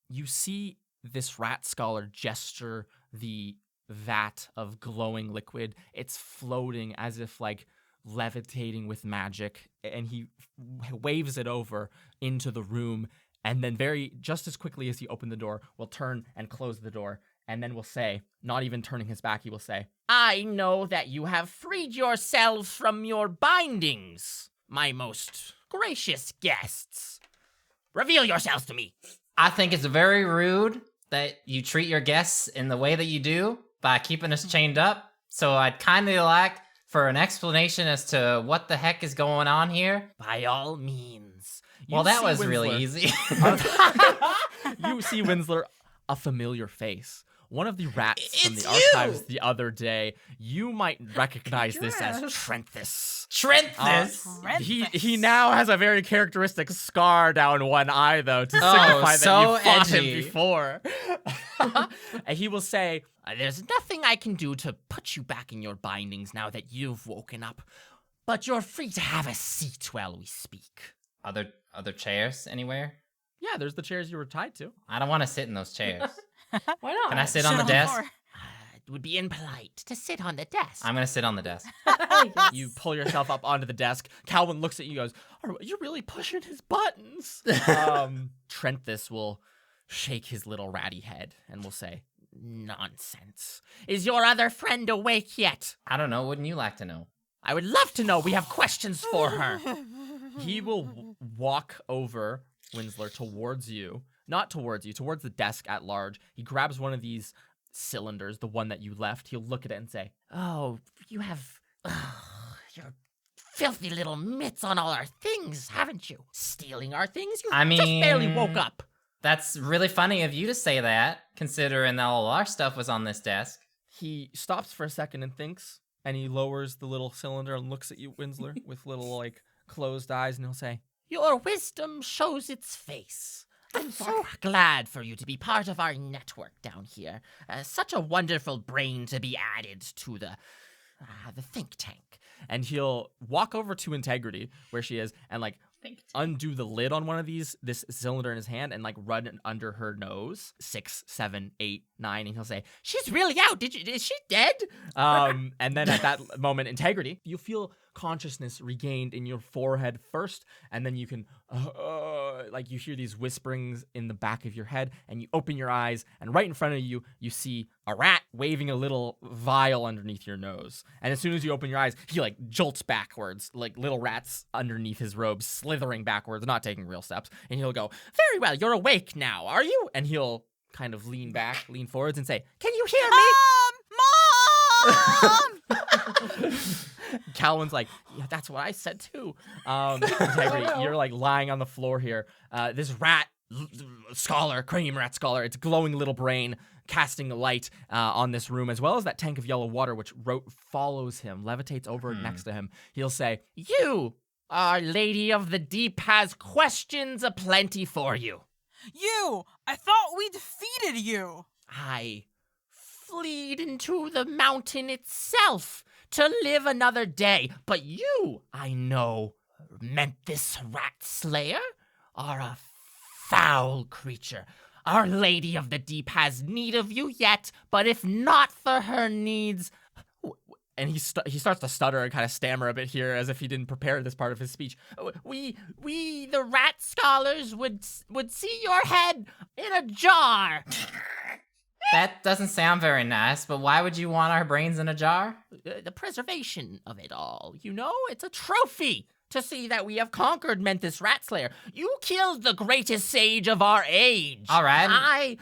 You see this rat scholar gesture the vat of glowing liquid. It's floating as if like levitating with magic, and he waves it over into the room, and then just as quickly as he opened the door, will turn and close the door, and then will say, not even turning his back, he will say, "I know that you have freed yourselves from your bindings, my most gracious guests. Reveal yourselves to me." I think it's very rude that you treat your guests in the way that you do by keeping us chained up. So I'd kindly like for an explanation as to what the heck is going on here. By all means. Well, that was really Winsler. easy. You see Winsler, a familiar face. One of the rats from the It's archives you! the other day. You might recognize this as Yes. Trenthus. Trenthus! He now has a very characteristic scar down one eye, though, to signify so that you fought him edgy. before. And he will say, "There's nothing I can do to put you back in your bindings now that you've woken up, but you're free to have a seat while we speak." Other chairs anywhere? Yeah, there's the chairs you were tied to. I don't want to sit in those chairs. Why not? Can I sit on the desk? floor. It would be impolite to sit on the desk. I'm gonna sit on the desk. You pull yourself up onto the desk. Calvin looks at you and goes, "Are you really pushing his buttons?" Trenthus will shake his little ratty head and will say, "Nonsense. Is your other friend awake yet? I don't know. Wouldn't you like to know? I would love to know. We have questions for her." He will walk over, Winsler, towards you. Not towards you, towards the desk at large. He grabs one of these cylinders, the one that you left. He'll look at it and say, "Oh, you have your filthy little mitts on all our things, haven't you? Stealing our things? You I just barely mean- woke up." That's really funny of you to say that, considering all our stuff was on this desk. He stops for a second and thinks, and he lowers the little cylinder and looks at you, Winsler, with little, like, closed eyes, and he'll say, "Your wisdom shows its face. I'm so glad for you to be part of our network down here. Such a wonderful brain to be added to the think tank." And he'll walk over to Integrity, where she is, and, like, undo the lid on one of this cylinder in his hand and like run it under her nose. 6, 7, 8, 9, and he'll say, "She's really out. Is she dead?" And then at that moment, Integrity, you feel consciousness regained in your forehead first, and then you can like you hear these whisperings in the back of your head, and you open your eyes, and right in front of you see a rat waving a little vial underneath your nose. And as soon as you open your eyes, he like jolts backwards, like little rats underneath his robe slithering backwards, not taking real steps. And he'll go, "Very well, you're awake now, are you?" And he'll kind of lean forwards and say, "Can you hear me?" Mom! Calvin's like, "Yeah, that's what I said too." Integrity, you're like lying on the floor here. This rat scholar, cranium rat scholar, its glowing little brain casting a light on this room, as well as that tank of yellow water, which follows him, levitates over next to him. He'll say, "You, our Lady of the Deep, has questions aplenty for you." I thought we defeated you. "I fleed into the mountain itself to live another day, but you, I know, meant this rat slayer, are a foul creature. Our Lady of the Deep has need of you yet, but if not for her needs..." And he starts to stutter and kind of stammer a bit here, as if he didn't prepare this part of his speech. We, the rat scholars, would see your head in a jar." That doesn't sound very nice, but why would you want our brains in a jar? The preservation of it all, you know? It's a trophy to see that we have conquered Menthis Ratslayer. You killed the greatest sage of our age. All right. I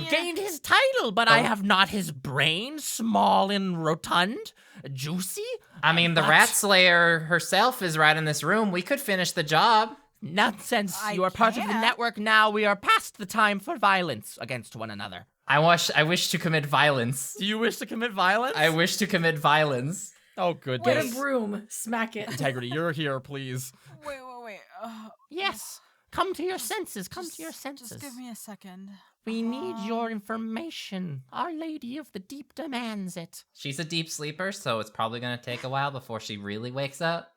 gained his title, but I have not his brain, small and rotund, juicy. I mean, the But- Rat Slayer herself is right in this room. We could finish the job. Nonsense. I You are part of the can't. network now. We are past the time for violence against one another. I wish to commit violence. Do you wish to commit violence? I wish to commit violence. Oh, Get a goodness. broom, smack it. Integrity, you're here, please. Wait. Yes. Come to your senses. Come to your senses. Just give me a second. We need your information. Our Lady of the Deep demands it. She's a deep sleeper, so it's probably gonna take a while before she really wakes up.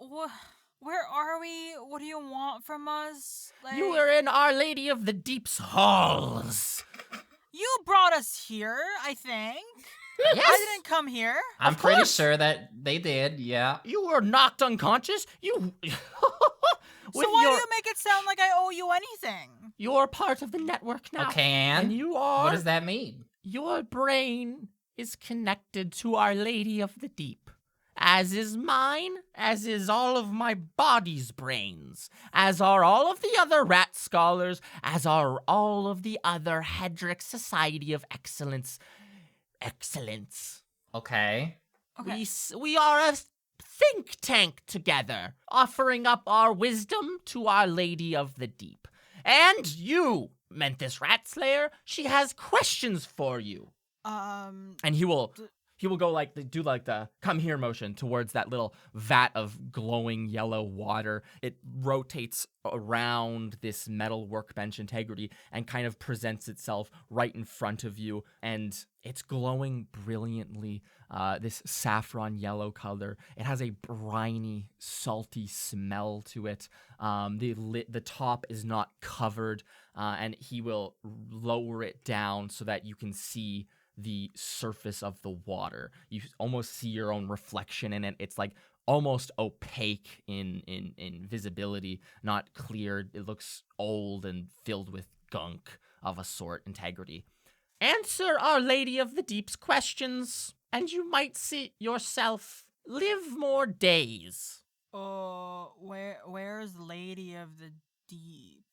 Where are we? What do you want from us? Like, You are in Our Lady of the Deep's halls. you brought us here, I think. Yes. I didn't come here. I'm Of pretty course. sure that they did, yeah. You were knocked unconscious. You. So why do you make it sound like I owe you anything? You're part of the network now. Okay, Anne. And you are. What does that mean? Your brain is connected to Our Lady of the Deep, as is mine, as is all of my body's brains, as are all of the other rat scholars, as are all of the other Hedrick Society of Excellence. Okay. Okay. We are a think tank together, offering up our wisdom to Our Lady of the Deep. And you, Mentis Ratslayer, she has questions for you. And he will go like the come here motion towards that little vat of glowing yellow water. It rotates around this metal workbench Integrity and kind of presents itself right in front of you, and it's glowing brilliantly. This saffron yellow color. It has a briny, salty smell to it. The top is not covered, and he will lower it down so that you can see the surface of the water. You almost see your own reflection in it. It's like almost opaque in visibility, not clear. It looks old and filled with gunk of a sort. Integrity. Answer Our Lady of the Deep's questions, and you might see yourself live more days. Where's Lady of the Deep?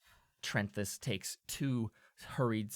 Trenthus takes 2 hurried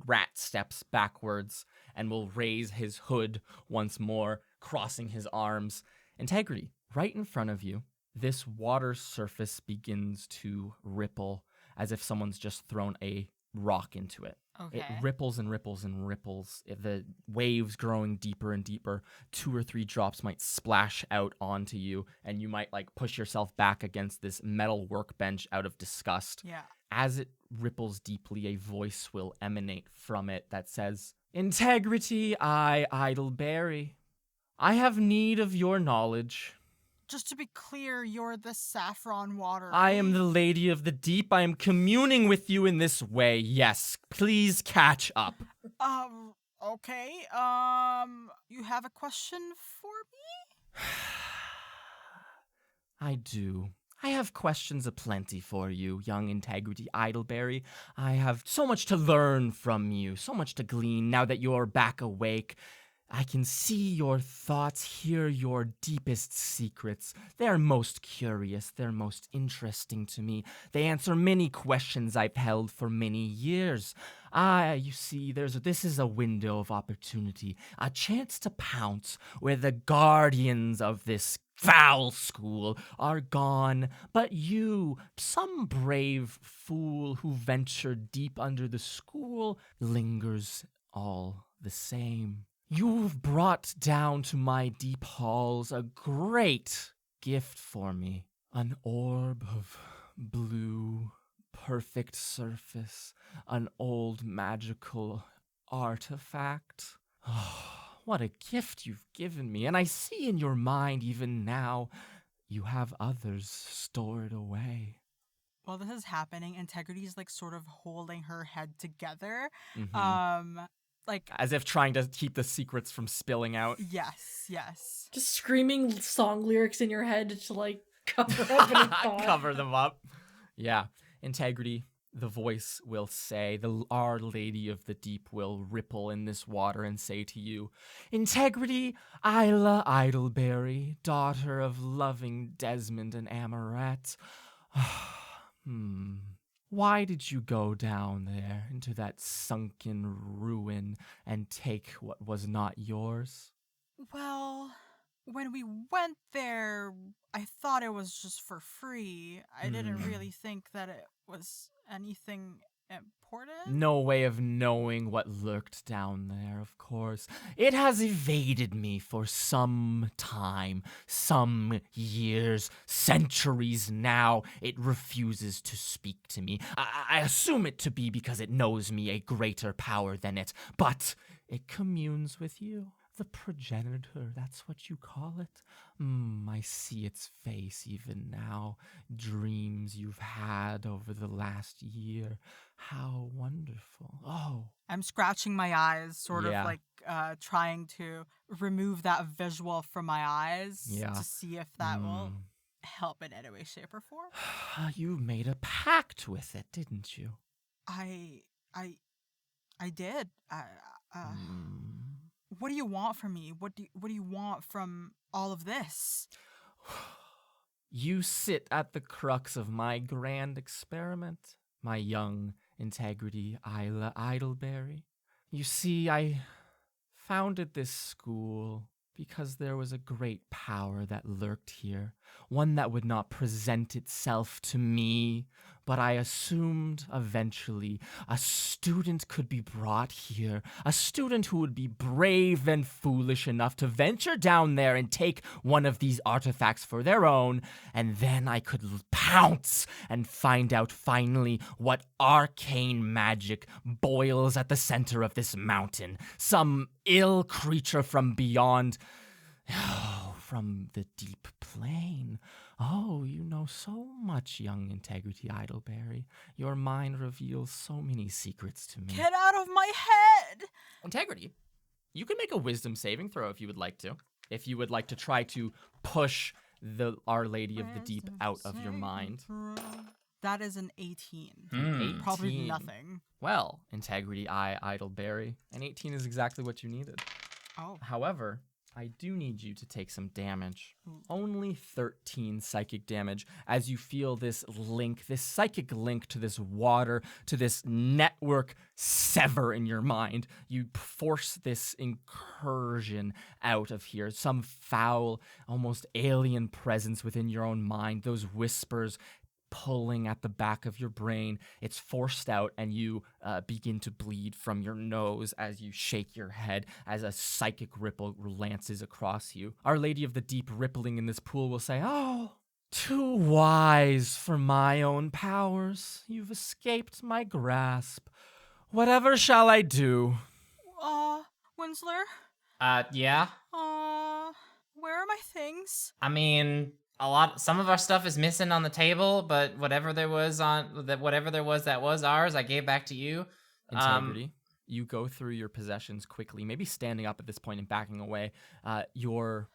rat steps backwards and will raise his hood once more, crossing his arms. Integrity, right in front of you, this water surface begins to ripple as if someone's just thrown a rock into it. Okay. It ripples and ripples and ripples. The waves growing deeper and deeper. 2 or 3 drops might splash out onto you, and you might like push yourself back against this metal workbench out of disgust. Yeah. As it ripples deeply, a voice will emanate from it that says, Integrity, I, Idleberry. I have need of your knowledge. Just to be clear, you're the saffron water. I am the Lady of the Deep. I am communing with you in this way. Yes, please catch up. Okay. You have a question for me? I do. I have questions aplenty for you, young Integrity Idleberry. I have so much to learn from you, so much to glean now that you're back awake. I can see your thoughts, hear your deepest secrets. They are most curious, they're most interesting to me. They answer many questions I've held for many years. You see, this is a window of opportunity, a chance to pounce where the guardians of this foul school are gone, but you, some brave fool who ventured deep under the school, lingers all the same. You've brought down to my deep halls a great gift for me, an orb of blue, perfect surface, an old magical artifact. Oh, what a gift you've given me, and I see in your mind even now you have others stored away. While this is happening, Integrity's like sort of holding her head together. Mm-hmm. Like as if trying to keep the secrets from spilling out. Yes. Just screaming song lyrics in your head to like cover up any thought. Cover them up. Yeah. Integrity, the voice will say, Our Lady of the Deep will ripple in this water and say to you, Integrity, Isla Idleberry, daughter of loving Desmond and Amoret. Why did you go down there into that sunken ruin and take what was not yours? Well, when we went there, I thought it was just for free. I didn't really think that it was anything important. No way of knowing what lurked down there, of course. It has evaded me for some time, some years, centuries now. It refuses to speak to me. I assume it to be because it knows me a greater power than it, but it communes with you. The progenitor, that's what you call it? I see its face even now. Dreams you've had over the last year. How wonderful. Oh. I'm scratching my eyes, sort of Yeah. like trying to remove that visual from my eyes to see if that will help in any way, shape, or form. You made a pact with it, didn't you? I did. What do you want from me? What do you want from all of this? You sit at the crux of my grand experiment, my young integrity Isla Idleberry. You see, I founded this school because there was a great power that lurked here, one that would not present itself to me, but I assumed eventually a student could be brought here, a student who would be brave and foolish enough to venture down there and take one of these artifacts for their own, and then I could pounce and find out finally what arcane magic boils at the center of this mountain. Some ill creature from beyond, from the deep plane. Oh, you know so much, young integrity Idleberry. Your mind reveals so many secrets to me. Get out of my head! Integrity, you can make a wisdom saving throw if you would like to. If you would like to try to push the Our Lady of the Deep out of your mind. That is an 18. 18. Probably nothing. Well, integrity Idleberry, an 18 is exactly what you needed. Oh. However, I do need you to take some damage. Only 13 psychic damage as you feel this link, this psychic link to this water, to this network sever in your mind. You force this incursion out of here, some foul, almost alien presence within your own mind, those whispers pulling at the back of your brain. It's forced out and you begin to bleed from your nose as you shake your head as a psychic ripple lances across you. Our Lady of the Deep rippling in this pool will say, "Oh, too wise for my own powers. You've escaped my grasp. Whatever shall I do?" Winsler? Yeah. Where are my things? I mean, some of our stuff is missing on the table, but whatever there was that was ours, I gave back to you. Integrity. You go through your possessions quickly, maybe standing up at this point and backing away. Your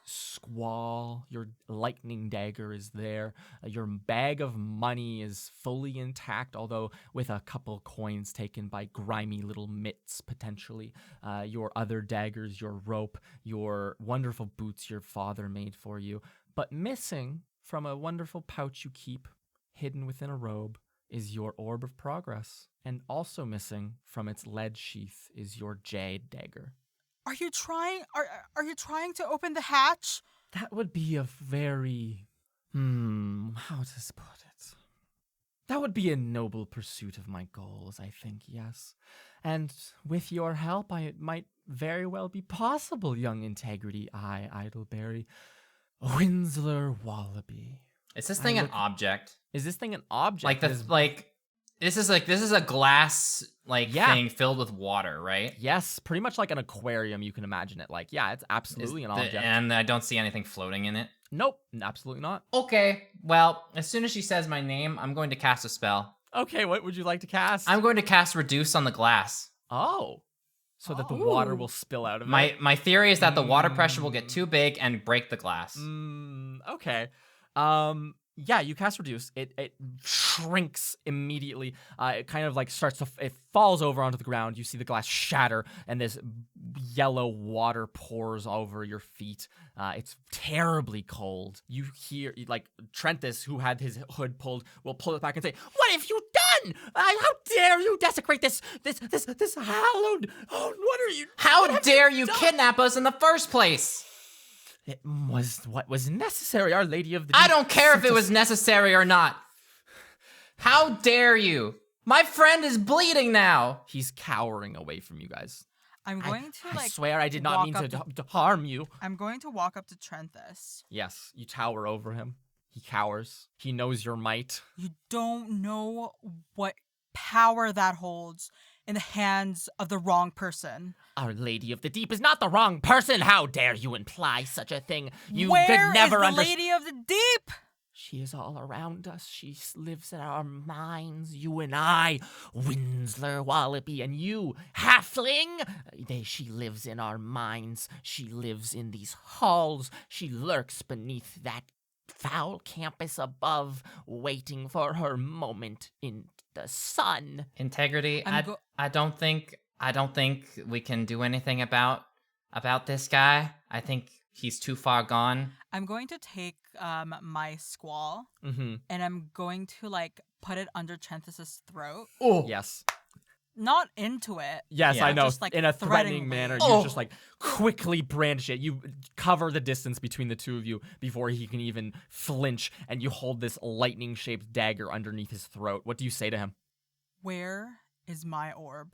squall, your lightning dagger is there. Your bag of money is fully intact, although with a couple coins taken by grimy little mitts, potentially. Your other daggers, your rope, your wonderful boots your father made for you. But missing from a wonderful pouch you keep hidden within a robe is your orb of progress. And also missing from its lead sheath is your jade dagger. Are you trying to open the hatch? That would be a very how to put it? That would be a noble pursuit of my goals, I think, yes. And with your help, it might very well be possible, young integrity Idleberry. Winsler Wallaby. Is this thing an object? Is this thing an object? This is a glass thing filled with water, right? Yes, pretty much like an aquarium. You can imagine it. It's absolutely an object. And I don't see anything floating in it. Nope, absolutely not. Okay, well, as soon as she says my name, I'm going to cast a spell. Okay, what would you like to cast? I'm going to cast Reduce on the glass. Oh. So that the water will spill out of it. My theory is that the water pressure will get too big and break the glass. Okay. Yeah, you cast Reduce. It shrinks immediately. It kind of it falls over onto the ground. You see the glass shatter, and this yellow water pours over your feet. It's terribly cold. You hear, Trentus, who had his hood pulled, will pull it back and say, "What have you done? How dare you desecrate this hallowed? Oh, what are you? How dare you kidnap us in the first place?" It was what was necessary, Our Lady of the Deep. I don't care if sent it us- was necessary or not. How dare you? My friend is bleeding now. He's cowering away from you guys. I'm going to I like. swear I did not walk mean up to harm you. I'm going to walk up to Trenthus. Yes, you tower over him. He cowers. He knows your might. You don't know what power that holds in the hands of the wrong person. Our Lady of the Deep is not the wrong person. How dare you imply such a thing? You Where could never is the understand. Lady of the Deep? She is all around us. She lives in our minds. You and I, Winsler Wallaby, and you, Halfling. She lives in our minds. She lives in these halls. She lurks beneath that foul campus above, waiting for her moment in the sun. Integrity. I'm I don't think we can do anything about this guy. I think he's too far gone. I'm going to take my squall Mm-hmm. and I'm going to like put it under Trenthus's throat. Oh, Yes. Not into it. Yes, Yeah. I know. Just, like, in a threatening threateningly. manner, Oh. you just like quickly brandish it. You cover the distance between the two of you before he can even flinch, and you hold this lightning-shaped dagger underneath his throat. What do you say to him? Where is my orb?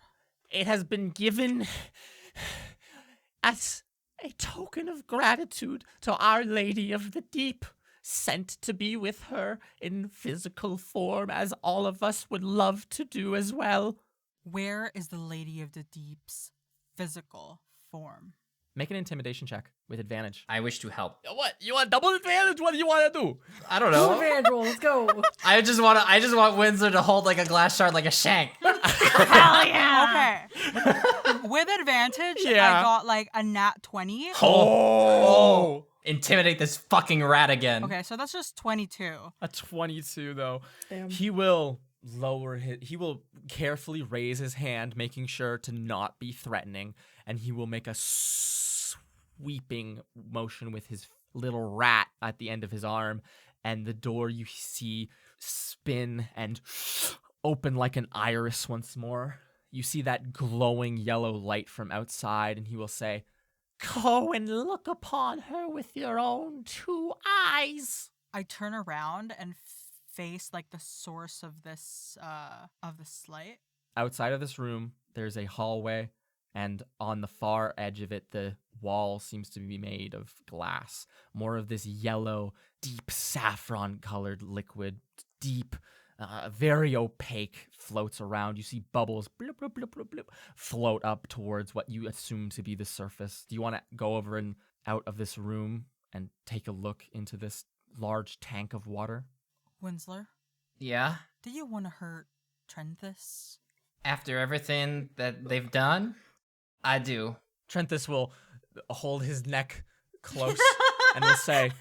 It has been given as a token of gratitude to Our Lady of the Deep, sent to be with her in physical form, as all of us would love to do as well. Where is the Lady of the Deep's physical form? Make an intimidation check with advantage. I wish to help. What? You want double advantage? What do you want to do? I don't Full know. advantage roll, let's go. I just want Windsor to hold like a glass shard like a shank. Hell yeah. Okay. With advantage, Yeah. I got like a nat 20. Oh! Intimidate this fucking rat again. Okay, so that's just 22. A 22, though. Damn. He will he will carefully raise his hand, making sure to not be threatening, and he will make a sweeping motion with his little rat at the end of his arm, and the door you see spin and open like an iris once more. You see that glowing yellow light from outside, and he will say, "Go and look upon her with your own two eyes." I turn around and face like the source of this light. Outside of this room, there's a hallway, and on the far edge of it, the wall seems to be made of glass. More of this yellow, deep saffron-colored liquid, deep, very opaque, floats around. You see bubbles bloop, bloop, bloop, bloop, bloop, float up towards what you assume to be the surface. Do you want to go over and out of this room and take a look into this large tank of water? Winsler, Yeah. do you want to hurt Trenthus? After everything that they've done, I do. Trenthus will hold his neck close and will say,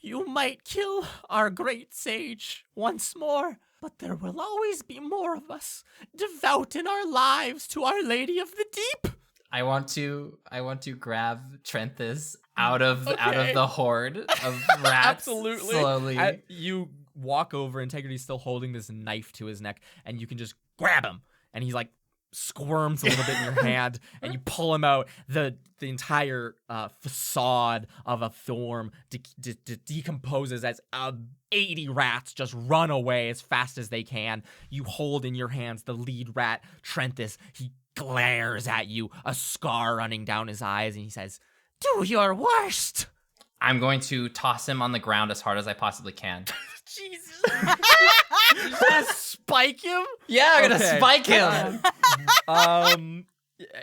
"You might kill our great sage once more, but there will always be more of us, devout in our lives to Our Lady of the Deep." I want to grab Trenthus out of Okay. the horde of rats. Absolutely. Slowly. You walk over, Integrity's still holding this knife to his neck, and you can just grab him. And he like squirms a little bit in your hand, and you pull him out. The entire facade of a form decomposes as 80 rats just run away as fast as they can. You hold in your hands the lead rat, Trenthus. He glares at you, a scar running down his eyes, and he says, "Do your worst." I'm going to toss him on the ground as hard as I possibly can. Jesus. Spike him? Yeah, I'm gonna Okay. spike him.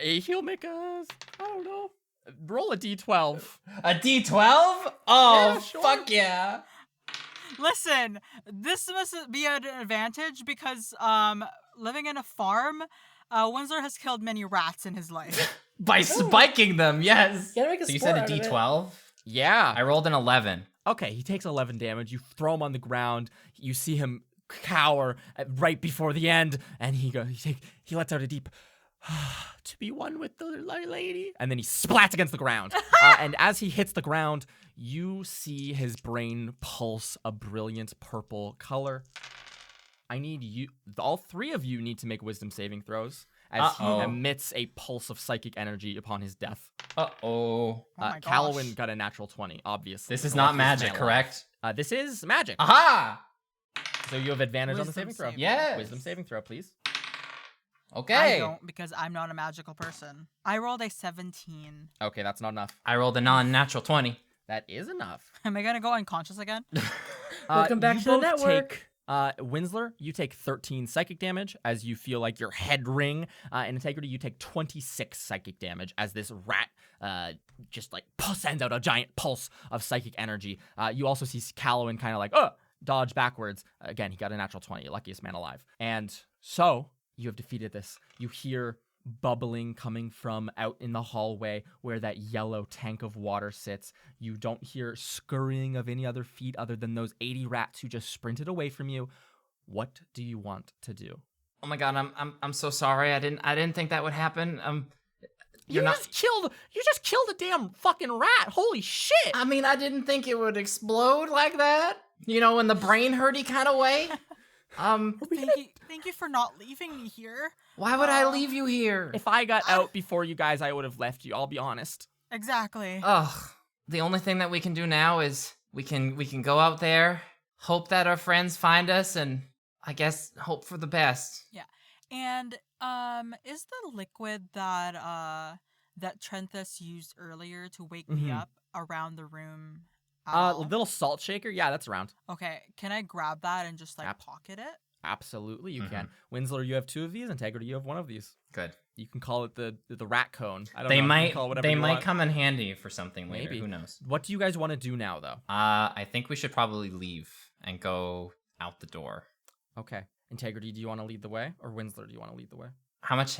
He'll make I don't know, roll a d12. A D12? Oh, Yeah, sure. fuck yeah. Listen, this must be an advantage because living in a farm, Winsler has killed many rats in his life. By spiking them, yes. You gotta make a So you sport said a out of it. D12? Yeah. I rolled an 11. Okay, he takes 11 damage. You throw him on the ground. You see him cower right before the end, and he lets out a deep to be one with the lady, and then he splats against the ground. And as he hits the ground, you see his brain pulse a brilliant purple color. I need you, all three of you need to make wisdom saving throws. as he Uh-oh. emits a pulse of psychic energy upon his death. Uh-oh. Oh my gosh. Callowin got a natural 20, obviously. This is The not luckiest magic, man correct? alive. This is magic. Aha! So you have advantage on the Wisdom saving throw. saving. Yes. Wisdom saving throw, please. Okay. I don't because I'm not a magical person. I rolled a 17. Okay, that's not enough. I rolled a non-natural 20. That is enough. Am I gonna go unconscious again? Welcome back you to the both network. Winsler, you take 13 psychic damage as you feel like your head ring. And Integrity, you take 26 psychic damage as this rat just like sends out a giant pulse of psychic energy. You also see Callowin kind of like, dodge backwards. Again, he got a natural 20, luckiest man alive. And so you have defeated this. You hear bubbling coming from out in the hallway where that yellow tank of water sits. You don't hear scurrying of any other feet other than those 80 rats who just sprinted away from you. What do you want to do? Oh my god, I'm so sorry. I didn't think that would happen. You just killed a damn fucking rat. Holy shit. I mean, I didn't think it would explode like that. You know, in the brain hurty kind of way. Thank you for not leaving me here. Why would I leave you here? If I got out before you guys, I would have left you. I'll be honest. Exactly. Ugh. The only thing that we can do now is we can go out there, hope that our friends find us, and I guess hope for the best. Yeah. And is the liquid that Trenthus used earlier to wake me up around the room? Little salt shaker. Yeah, that's around. Okay, can I grab that and just pocket it? Absolutely, you can. Winsler, you have 2 of these. Integrity, you have 1 of these. Good. You can call it the rat cone. I don't They know. might You can call it whatever they you might want. come in handy for something later. Maybe. Who knows? What do you guys want to do now, though? I think we should probably leave and go out the door. Okay. Integrity, do you want to lead the way, or Winsler, do you want to lead the way? How much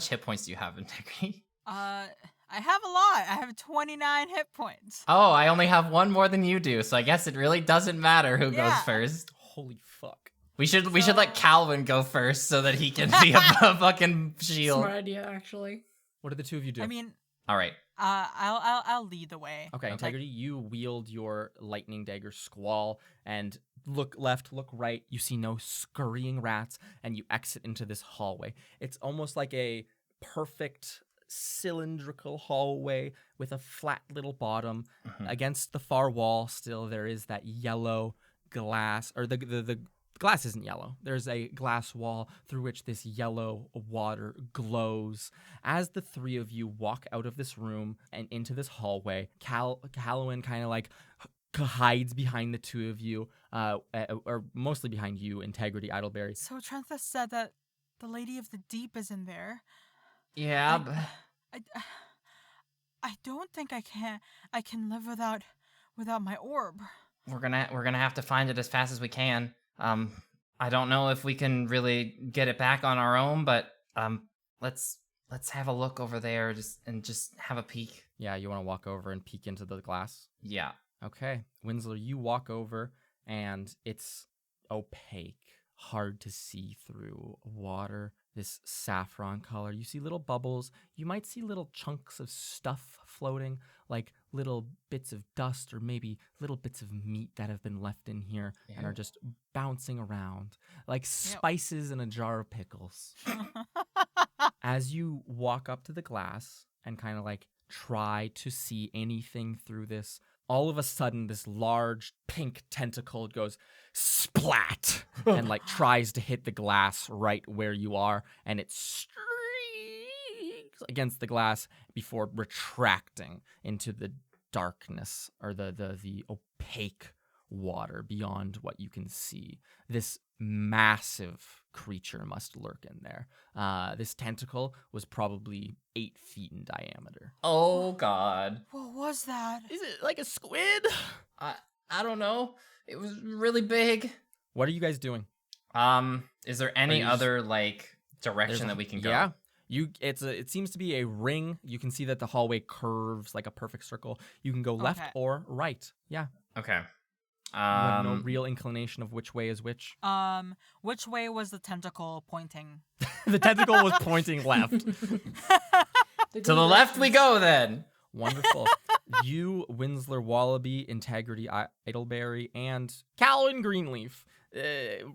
hit points do you have, Integrity? I have a lot. I have 29 hit points. Oh, I only have 1 more than you do, so I guess it really doesn't matter who goes first. Holy fuck. We should let Calvin go first so that he can be a fucking shield. Smart idea, actually. What did the 2 of you do? I mean, all right. I'll lead the way. Okay, Integrity, you wield your lightning dagger Squall and look left, look right. You see no scurrying rats, and you exit into this hallway. It's almost like a perfect cylindrical hallway with a flat little bottom. Against the far wall, still there is that yellow glass, or the glass isn't yellow. There's a glass wall through which this yellow water glows. As the 3 of you walk out of this room and into this hallway, Callowin kind of like hides behind the 2 of you, or mostly behind you, Integrity, Idleberry. So Trenthus said that the Lady of the Deep is in there. Yeah, but I don't think I can live without my orb. we're gonna have to find it as fast as we can. I don't know if we can really get it back on our own, but let's have a look over there just have a peek. Yeah, you want to walk over and peek into the glass? Yeah. Okay. Winsler, you walk over, and it's opaque, hard to see through water, this saffron color. You see little bubbles. You might see little chunks of stuff floating, like little bits of dust or maybe little bits of meat that have been left in here and are just bouncing around, like spices in a jar of pickles. As you walk up to the glass and kind of like try to see anything through this, all of a sudden this large pink tentacle goes splat and like tries to hit the glass right where you are, and it streaks against the glass before retracting into the darkness, or the opaque water beyond what you can see. This massive creature must lurk in there. This tentacle was probably 8 feet in diameter. Oh god. What was that? Is it like a squid? I don't know. It was really big. What are you guys doing? Is there any other like direction that we can go? Yeah. It seems to be a ring. You can see that the hallway curves like a perfect circle. You can go left or right. Yeah. Okay. You have no real inclination of which way is which. Which way was the tentacle pointing? The tentacle was pointing left. To the left we go then. Wonderful. You, Winsler Wallaby, Integrity Idleberry, and Callowin Greenleaf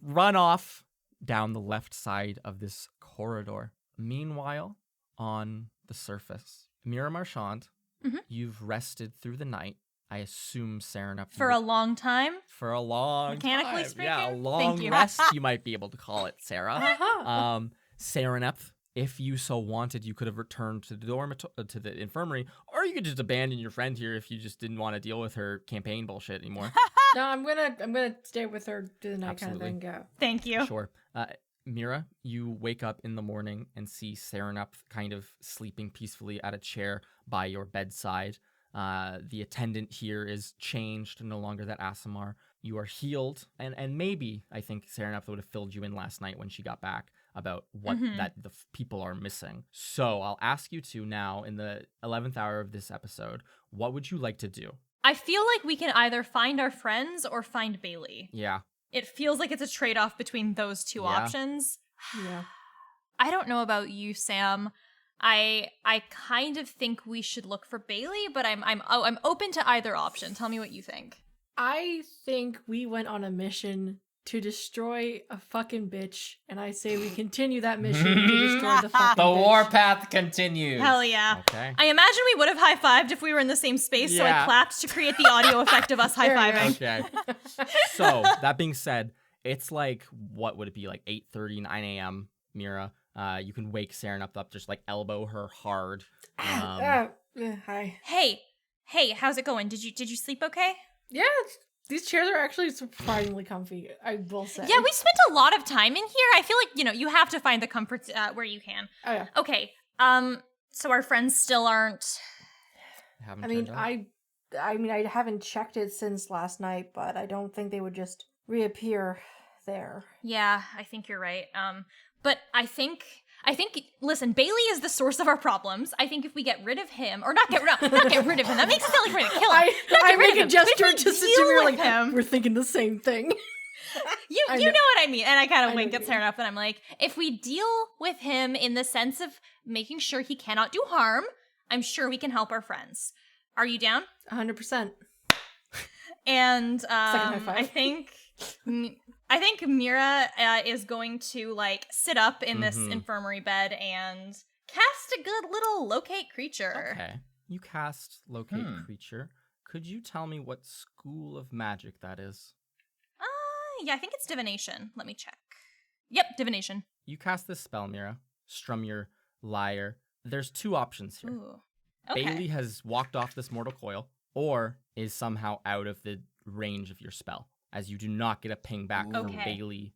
run off down the left side of this corridor. Meanwhile, on the surface, Mira Marchand, you've rested through the night. I assume Serenep For a long time? For a long Mechanically time. speaking? Yeah, a Thank long you. rest, you might be able to call it, Sarah. Uh-huh. Serenep, if you so wanted, you could have returned to the to the infirmary, or you could just abandon your friend here if you just didn't want to deal with her campaign bullshit anymore. No, I'm gonna stay with her through the night Absolutely. kind of thing. Go. Thank you. Sure. Mira, you wake up in the morning and see Serenep kind of sleeping peacefully at a chair by your bedside. The attendant here is changed, no longer that Aasimar. You are healed, and maybe I think Serenep would have filled you in last night when she got back about what that the people are missing. So I'll ask you to now, in the 11th hour of this episode, what would you like to do? I feel like we can either find our friends or find Bailey. Yeah. It feels like it's a trade-off between those two options. Yeah. I don't know about you, Sam. I kind of think we should look for Bailey, but I'm open to either option. Tell me what you think. I think we went on a mission to destroy a fucking bitch, and I say we continue that mission to destroy the fucking The bitch. warpath continues. Hell yeah. Okay. I imagine we would have high-fived if we were in the same space, so I Yeah. clapped to create the audio effect of us There you go. high-fiving. Okay. So that being said, it's like, what would it be, like 8:30, 9 a.m. Mira. You can wake Serenep up, just like elbow her hard. Hi. Hey, how's it going? Did you sleep okay? Yeah, these chairs are actually surprisingly comfy, I will say. Yeah, we spent a lot of time in here. I feel like, you have to find the comforts where you can. Oh, yeah. Okay. So our friends still aren't. Haven't I mean, turned up. I haven't checked it since last night, but I don't think they would just reappear there. Yeah, I think you're right. But I think listen, Bailey is the source of our problems. I think if we get rid of him, or not get rid of him, that makes it sound like we're gonna kill him. I make a But gesture if we to deal Sitamir with like, him, we're thinking the same thing. you I know know. what I mean. And I kind I of know wink what at you mean. Serenep, and I'm like, if we deal with him in the sense of making sure he cannot do harm, I'm sure we can help our friends. Are you down? 100%. And high five. I think Mira is going to like sit up in this Mhm. infirmary bed and cast a good little locate creature. Okay. You cast Locate Creature. Could you tell me what school of magic that is? Yeah, I think it's divination. Let me check. Yep, divination. You cast this spell, Mira. Strum your lyre. There's two options here. Ooh. Okay. Bailey has walked off this mortal coil, or is somehow out of the range of your spell, as you do not get a ping back from Okay. Bailey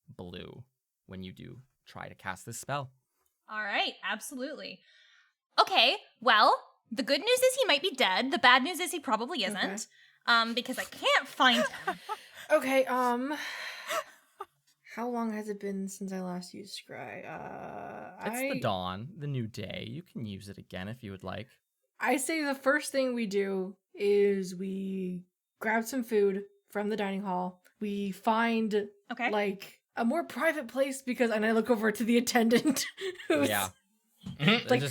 Blue when you do try to cast this spell. All right, absolutely. Okay, well, the good news is he might be dead. The bad news is he probably isn't. Because I can't find him. Okay, how long has it been since I last used Scry? It's the dawn, the new day. You can use it again if you would like. I say the first thing we do is we grab some food from the dining hall. We find Okay. like a more private place and I look over to the attendant who's Yeah. like,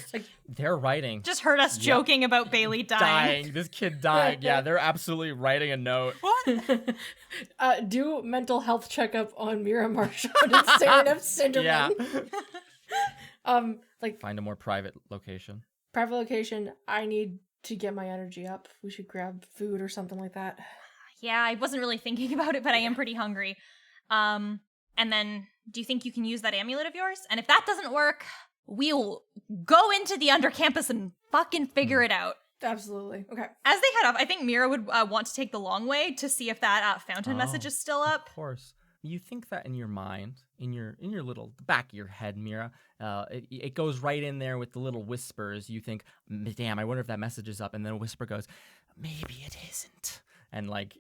They're writing. Just heard us Yep. joking about Bailey dying. This kid dying. Yeah, they're absolutely writing a note. What? do mental health checkup on Mira Marshall and Serenep Cinderman. Yeah. Like Find a more private location. private location, I need to get my energy up. We should grab food or something like that. Yeah, I wasn't really thinking about it, but I am pretty hungry. And then, do you think you can use that amulet of yours? And if that doesn't work, we'll go into the undercampus and fucking figure it out. Absolutely. Okay. As they head off, I think Mira would want to take the long way to see if that fountain message is still up. Of course. You think that in your mind, in your little back of your head, Mira, it goes right in there with the little whispers. You think, damn, I wonder if that message is up. And then a whisper goes, maybe it isn't. And like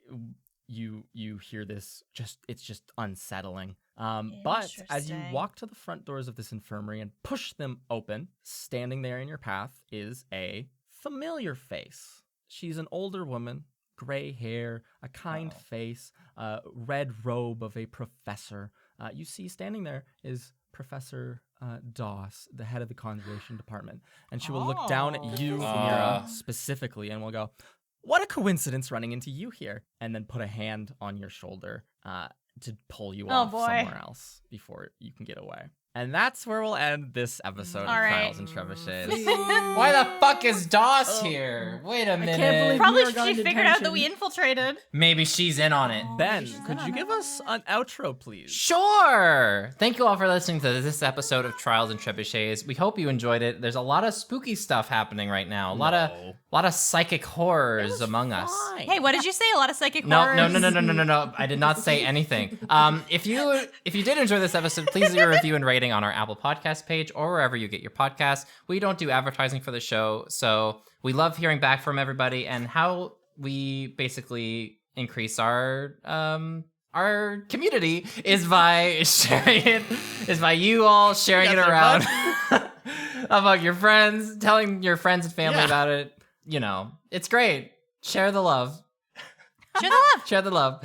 you hear this, it's just unsettling. But as you Interesting. walk to the front doors of this infirmary and push them open, standing there in your path is a familiar face. She's an older woman, gray hair, a kind face, red robe of a professor. You see standing there is Professor Doss, the head of the conjuration department. And she will look down at you, Mira, specifically, and will go, what a coincidence running into you here. And then put a hand on your shoulder to pull you off boy. somewhere else before you can get away. And that's where we'll end this episode of All right. Trials and Trebuchets. Why the fuck is Doss here? Wait a minute. can't believe- Probably Mirror got she into figured out that detention. we infiltrated. Maybe she's in on it. Ben, could you give us an outro, please? Sure! Thank you all for listening to this episode of Trials and Trebuchets. We hope you enjoyed it. There's a lot of spooky stuff happening right now. A lot of psychic horrors among us. Hey, what did you say? A lot of psychic No. horrors? I did not say anything. If you did enjoy this episode, please leave a review and rating on our Apple Podcast page or wherever you get your podcasts. We don't do advertising for the show, so we love hearing back from everybody, and how we basically increase our community is by sharing it, is by you all sharing it around among your friends, telling your friends and family about it. You know, it's great. Share the love. Share the love. Share the love.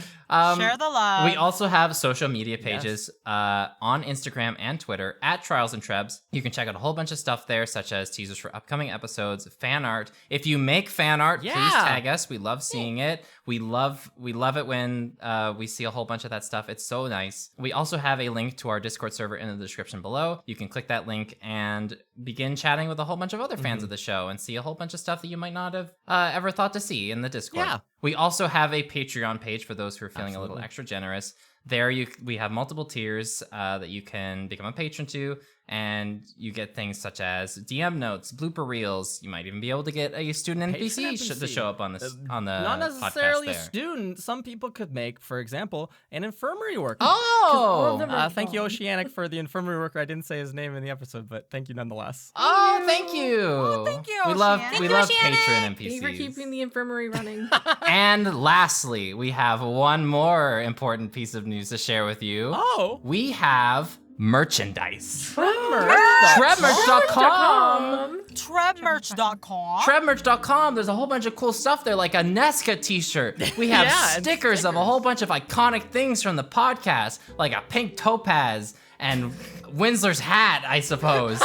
Share the love. We also have social media pages on Instagram and Twitter at Trials and Trebs. You can check out a whole bunch of stuff there, such as teasers for upcoming episodes, fan art. If you make fan art, please tag us. We love seeing it. We love it when we see a whole bunch of that stuff. It's so nice. We also have a link to our Discord server in the description below. You can click that link and begin chatting with a whole bunch of other fans of the show and see a whole bunch of stuff that you might not have ever thought to see in the Discord. Yeah. We also have a Patreon page for those who are feeling a little extra generous. There, we have multiple tiers that you can become a patron to, and you get things such as DM notes, blooper reels. You might even be able to get a student Patron NPC to show up on this on the Not necessarily podcast a there. student. Some people could make, for example, an infirmary worker. Oh, Thank you, Oceanic, for the infirmary worker. I didn't say his name in the episode, but thank you nonetheless. oh, thank you. thank you, We love Oceanic. we Thank love you, patron Thank you for keeping NPCs. the infirmary running. And lastly, we have one more important piece of news to share with you. Oh, We have merchandise. Trebmerch.com. Trebmerch.com. Trebmerch.com, there's a whole bunch of cool stuff there, like a Nesca t-shirt. We have Yeah, and stickers of a whole bunch of iconic things from the podcast, like a pink topaz and Winslow's hat, I suppose.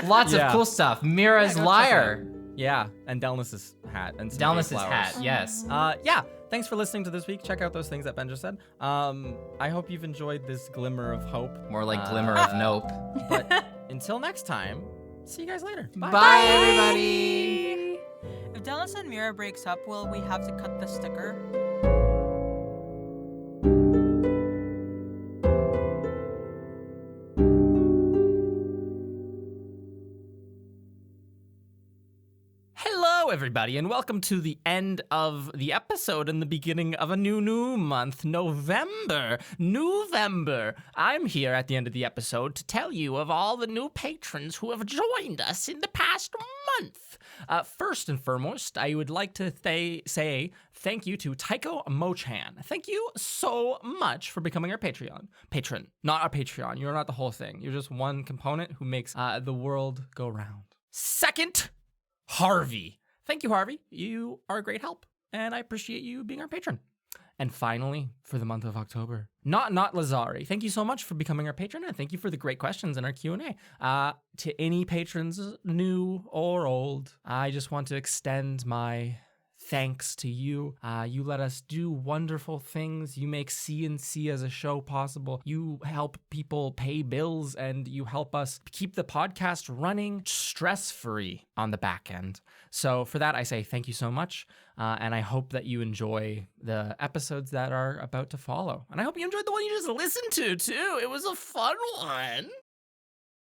Lots of Yeah. cool stuff. Mira's lyre. yeah, and Delnus's hat and some Delnus's flowers. hat, yes. Yeah, thanks for listening to this week. Check out those things that Ben just said. I hope you've enjoyed this glimmer of hope. More like glimmer of nope. But until next time, see you guys later. Bye, everybody. If Dallas and Mira breaks up, will we have to cut the sticker? Hello, everybody, and welcome to the end of the episode and the beginning of a new month, November. I'm here at the end of the episode to tell you of all the new patrons who have joined us in the past month. First and foremost, I would like to say thank you to Tycho Mochan. Thank you so much for becoming our patron. Not our Patreon. You're not the whole thing. You're just one component who makes the world go round. Second, Harvey. Thank you, Harvey. You are a great help, and I appreciate you being our patron. And finally, for the month of October, not Lazari. Thank you so much for becoming our patron, and thank you for the great questions in our Q&A. To any patrons, new or old, I just want to extend my thanks to you. You let us do wonderful things. You make C&C as a show possible. You help people pay bills, and you help us keep the podcast running stress-free on the back end. So for that, I say thank you so much, and I hope that you enjoy the episodes that are about to follow. And I hope you enjoyed the one you just listened to, too. It was a fun one.